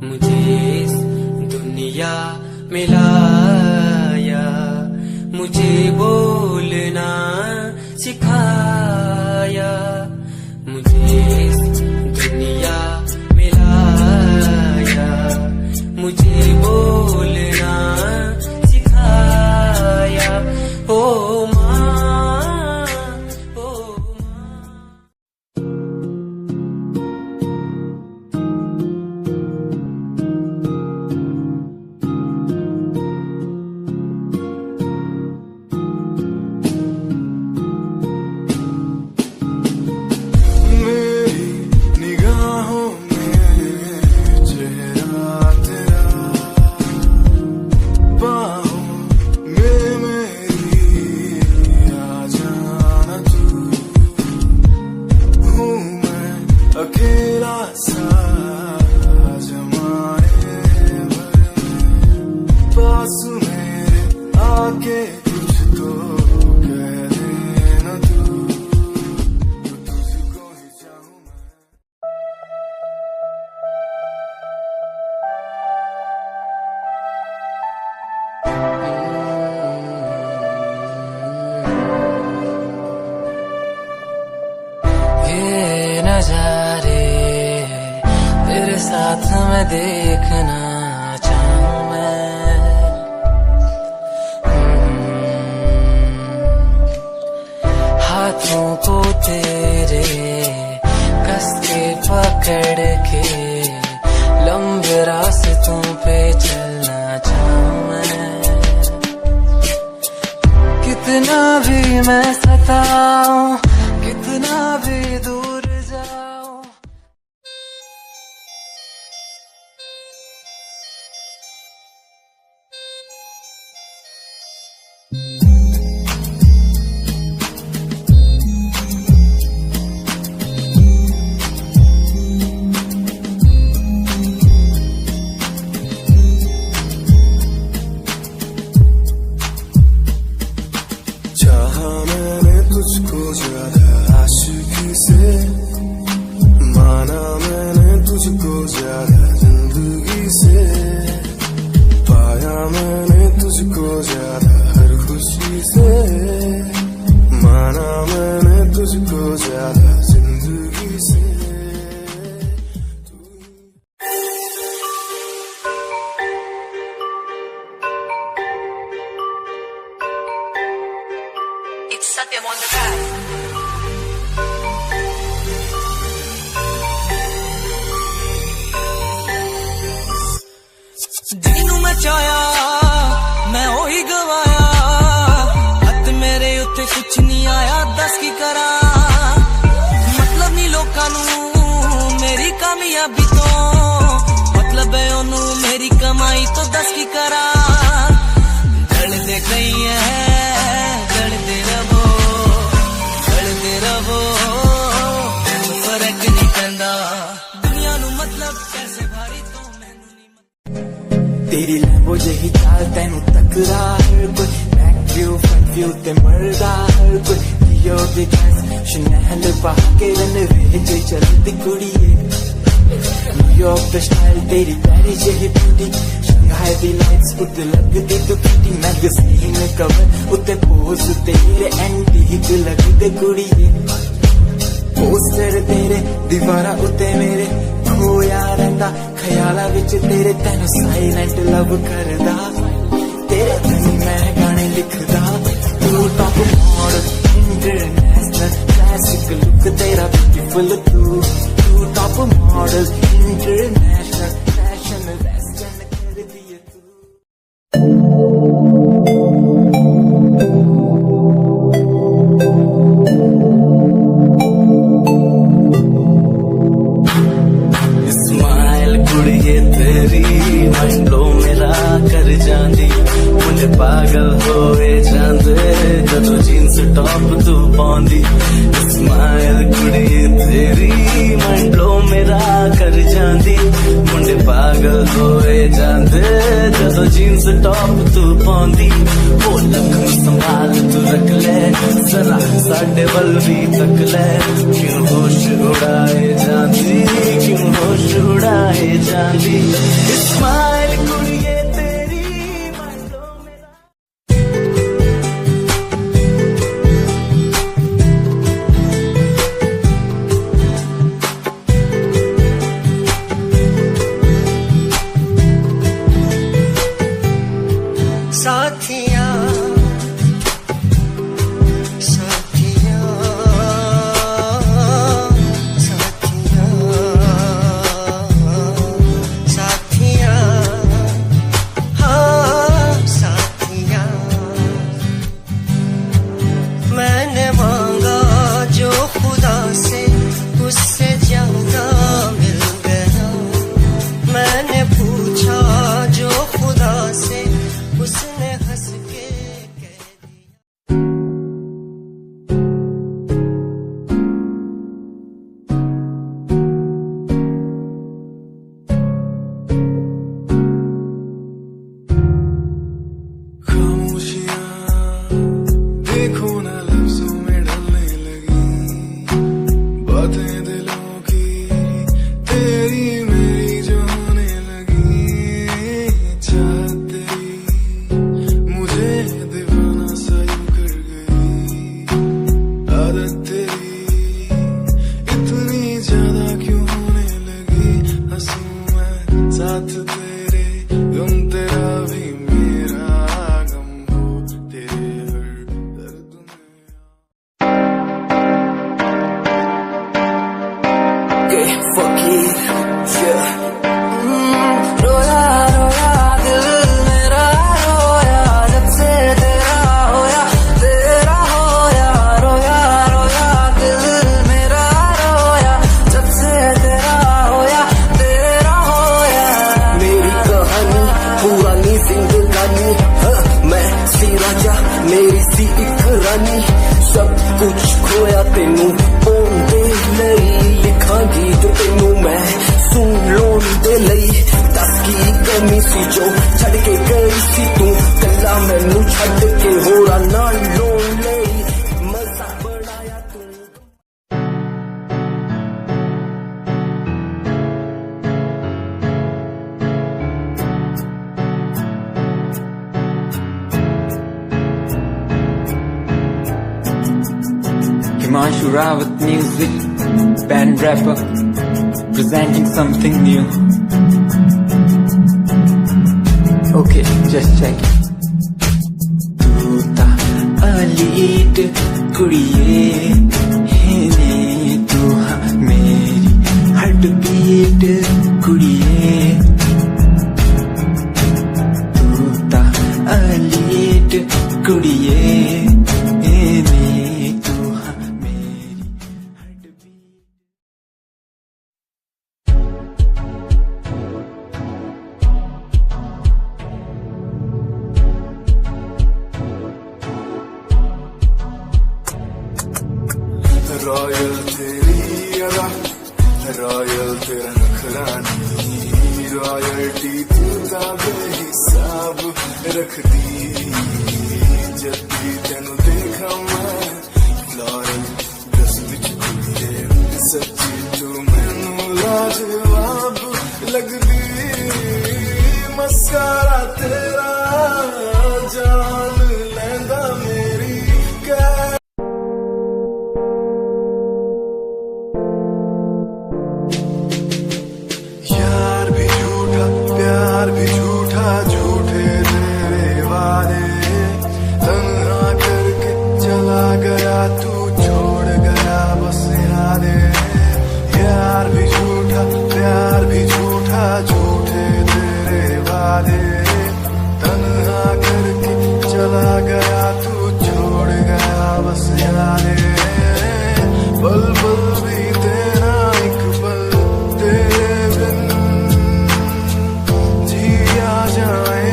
मुझे इस दुनिया में लाया, मुझे बोलना सिखाया। मुझे इस दुनिया में लाया, मुझे बोलना सिखाया। ओ माँ, ओ माँ। मेरी निगाहों में चेहरा तेरा, बाहों में मेरी आ जाना तू। हूँ मैं अकेला सा जमाने भर में, पास मेरे आके कुछ तो कह देना तू, तुझको ही चाहूँ मैं। ये नजारे तेरे साथ मैं देखना चाहूँ मैं। हाथों को तेरे कस के पकड़ के जिंदगी से पाया मैंने तुझको ज्यादा हर खुशी से, माना मैंने तुझको ज्यादा जिंदगी से। ਜਿਹਨੂੰ ਮੈਂ ਚਾਹਿਆ ਮੈਂ ਉਹੀ ਗਵਾਇਆ, ਹੱਥ ਮੇਰੇ ਉੱਤੇ ਕੁਛ ਨਹੀਂ ਆਇਆ, ਦੱਸ ਕੀ ਕਰਾਂ। ਮਤਲਬ ਨਹੀਂ ਲੋਕਾਂ ਨੂੰ ਮੇਰੀ ਕਾਮਯਾਬੀ ਤੋਂ, ਮਤਲਬ ਹੈ ਉਹਨੂੰ ਮੇਰੀ ਕਮਾਈ ਤੋਂ, ਦੱਸ ਕੀ ਕਰਾਂ। ਜਲਦੇ ਕਈ ਹੈ ਜਲਦੇ ਰਵੋ ਫਰਕ ਨਹੀਂ ਪੈਂਦਾ ਦੁਨੀਆ ਨੂੰ, ਮਤਲਬ ਪੈਸੇ ਭਾਰੀ ਤੋਂ तेरी लैम्बो जही चाल तेनू टकरा हर कोई, बैक व्यू फ्रंट व्यू ते मरदा हर कोई, लियो दे ड्रेस शनैल पा के रन विच चलदी कुड़िए, न्यूयॉर्क दा स्टाइल तेरी प्यारी जही ब्यूटी, शंघाई दी लाइट्स उत्ते लगदी तू क्यूटी, मैगज़ीन कवर उत्ते पोज तेरे एंटीक लगदे कुड़िए, पोस्टर तेरे दीवारा उत्ते मेरे खोया रहिंदा, ख्याला विच तेरे तैनू साइलेंट लव करदा, तेरे धनी मैं गाने लिखदा, तू top model international classic look तेरा ब्यूटीफुल, तू top model international fashion western कर दिए तू। पागल होए जांदे जदों जीन्स टॉप तू पाउंदी, स्माइल कुड़ी तेरी मंडलो मेरा कर जांदी, मुंडे पागल होए जांदे जदों जीन्स टॉप तू पाउंदी। ओ लख संभाल तू रख ले जरा साडे वल भी तक ले, क्यों होश उड़ाए जांदी, क्यों होश उड़ाए जांदी, smile कुड़िए Himanshu Rawat music, band rapper, presenting something new. Okay, just check it. तू ता अलीट कुड़िए है तू हाँ मेरी हार्ट बीट कुड़िए. तू ता अलीट कुड़िए रॉयल तेरी अदा, रॉयल तेरा नखरानी, रॉयल्टी तू दा बेहिसाब रखदी. जब भी तेनू देखा मैं फ्लोरल ड्रेस विच कुड़िए, सच्ची तू मैनू लाजवाब लगदी. मस्कारा तेरा जान लैंदा मेरी कै. प्यार भी झूठा, झूठे तेरे वादे, तन्हा करके चला गया तू, छोड़ गया बस यादें. यार भी झूठा, प्यार भी झूठा, झूठे तेरे वादे, तन्हा करके चला गया तू, छोड़ गया बस यादें. पल पल भी तेरा एक पल तेरे बिन जाए.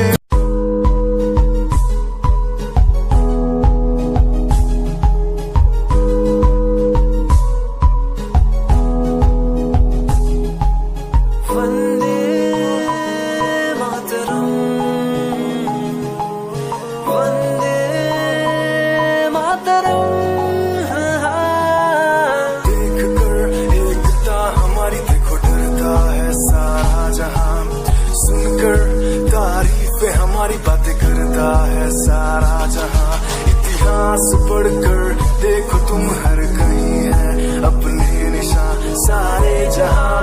वंदे मातरम, वंदे मातरम. देख कर एकता हमारी, देखो डरता है सारा जहां. सुनकर तारीफें हमारी, बातें करता है सारा जहां. इतिहास पढ़कर देखो तुम, हर कहीं है अपने निशान सारे जहां.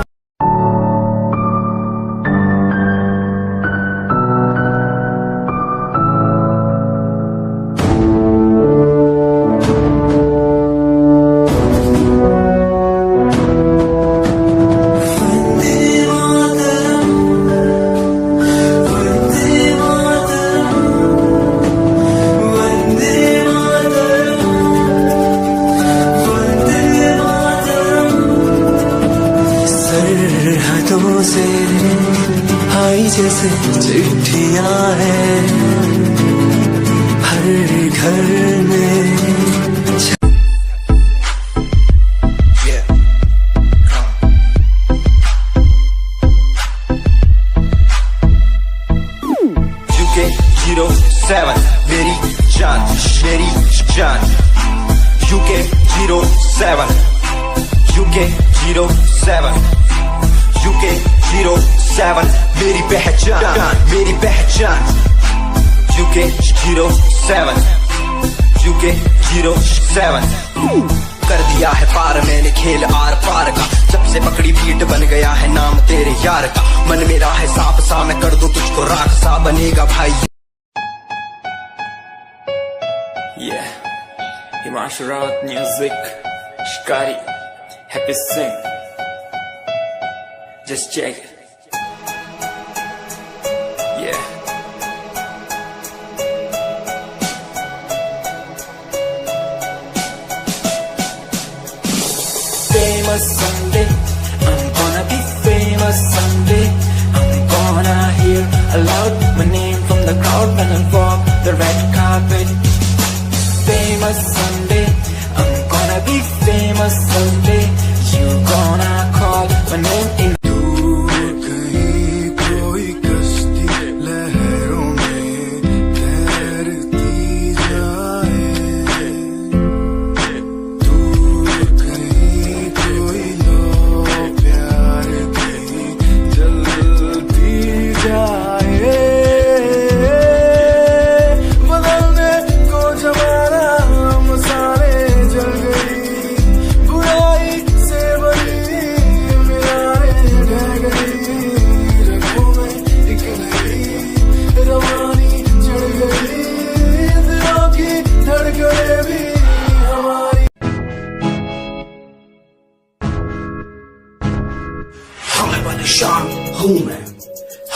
से आई जैसे चिट्ठियां हैं हर घर में. UK 07 मेरी जान, मेरी जान. UK 07, UK 07, UK 07 मेरी पहचान, मेरी पहचान. UK 07, UK 07. कर दिया है पार मैंने खेल आर पार का, जब से पकड़ी बीट बन गया है नाम तेरे यार का. मन मेरा है सांप सा, मैं कर दूं तुझको राख सा, बनेगा भाई. Yeah, Himanshu Rawat music, Shikari, Happy Singh. Just check it. Yeah. Famous someday, I'm gonna be famous someday. I'm gonna hear aloud my name from the crowd when I walk the red carpet. Famous someday, I'm gonna be famous someday. You gonna call my name in. बदलने को जमाना मसाले जल गई.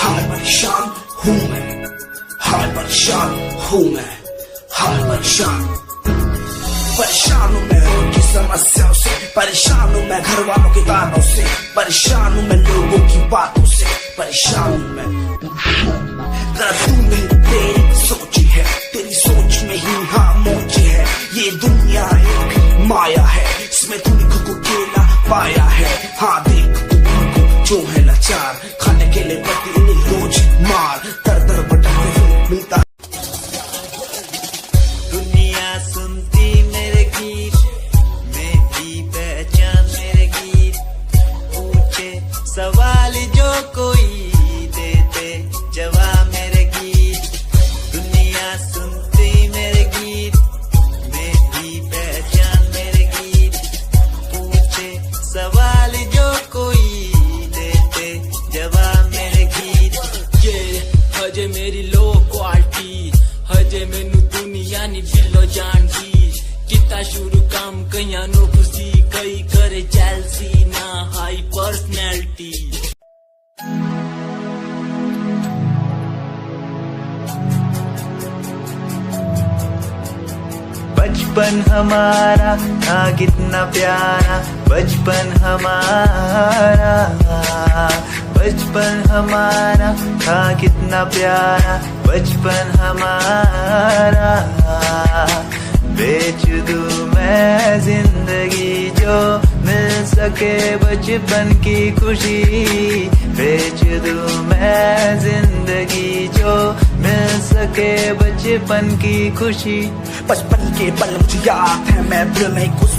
हाल परेशान हूँ मैं, हाल परेशान हूँ मैं, हाल परेशान हूँ मैं रोज की समस्याओं से, परेशान हूँ मैं घर वालों के तानों से, परेशान हूँ मैं लोगों की बातों से, परेशान हूँ मैं। जरा तू नहीं तेरी सोची है, तेरी सोच में ही हाँ मोची है, ये दुनिया एक माया है, इसमें तूने खुद को अकेला पाया है। हाँ देख तू जो है लाचार, खाने के लिए पति उन्हें रोज मार, दर दर भटकते फिर मिलता। दुनिया सुनती मेरे गीत, मेरी पहचान मेरे गीत, पूछे सवाल जो कोई देते जवाब मेरे गीत। दुनिया सुनती मेरे गीत, मेरी पहचान मेरे गीत, पूछे सवाल जो कोई देते जवाब मेरे गीत। ये हजे मेरी लो क्वालिटी, हजे मैनू दुनिया नी बिलो जानती, किता शुरू काम कईयां नो खुशी, कई करे जेलसी ना हाई पर्सनैलिटी। बचपन हमारा था कितना प्यारा, बचपन हमारा, बचपन हमारा था कितना प्यारा, बचपन हमारा। बेच दूं मैं जिंदगी जो मिल सके बचपन की खुशी, बेच दूं मैं जिंदगी जो मिल सके बचपन की खुशी। बचपन के पल मुझे याद है, मैं दिल नहीं घुस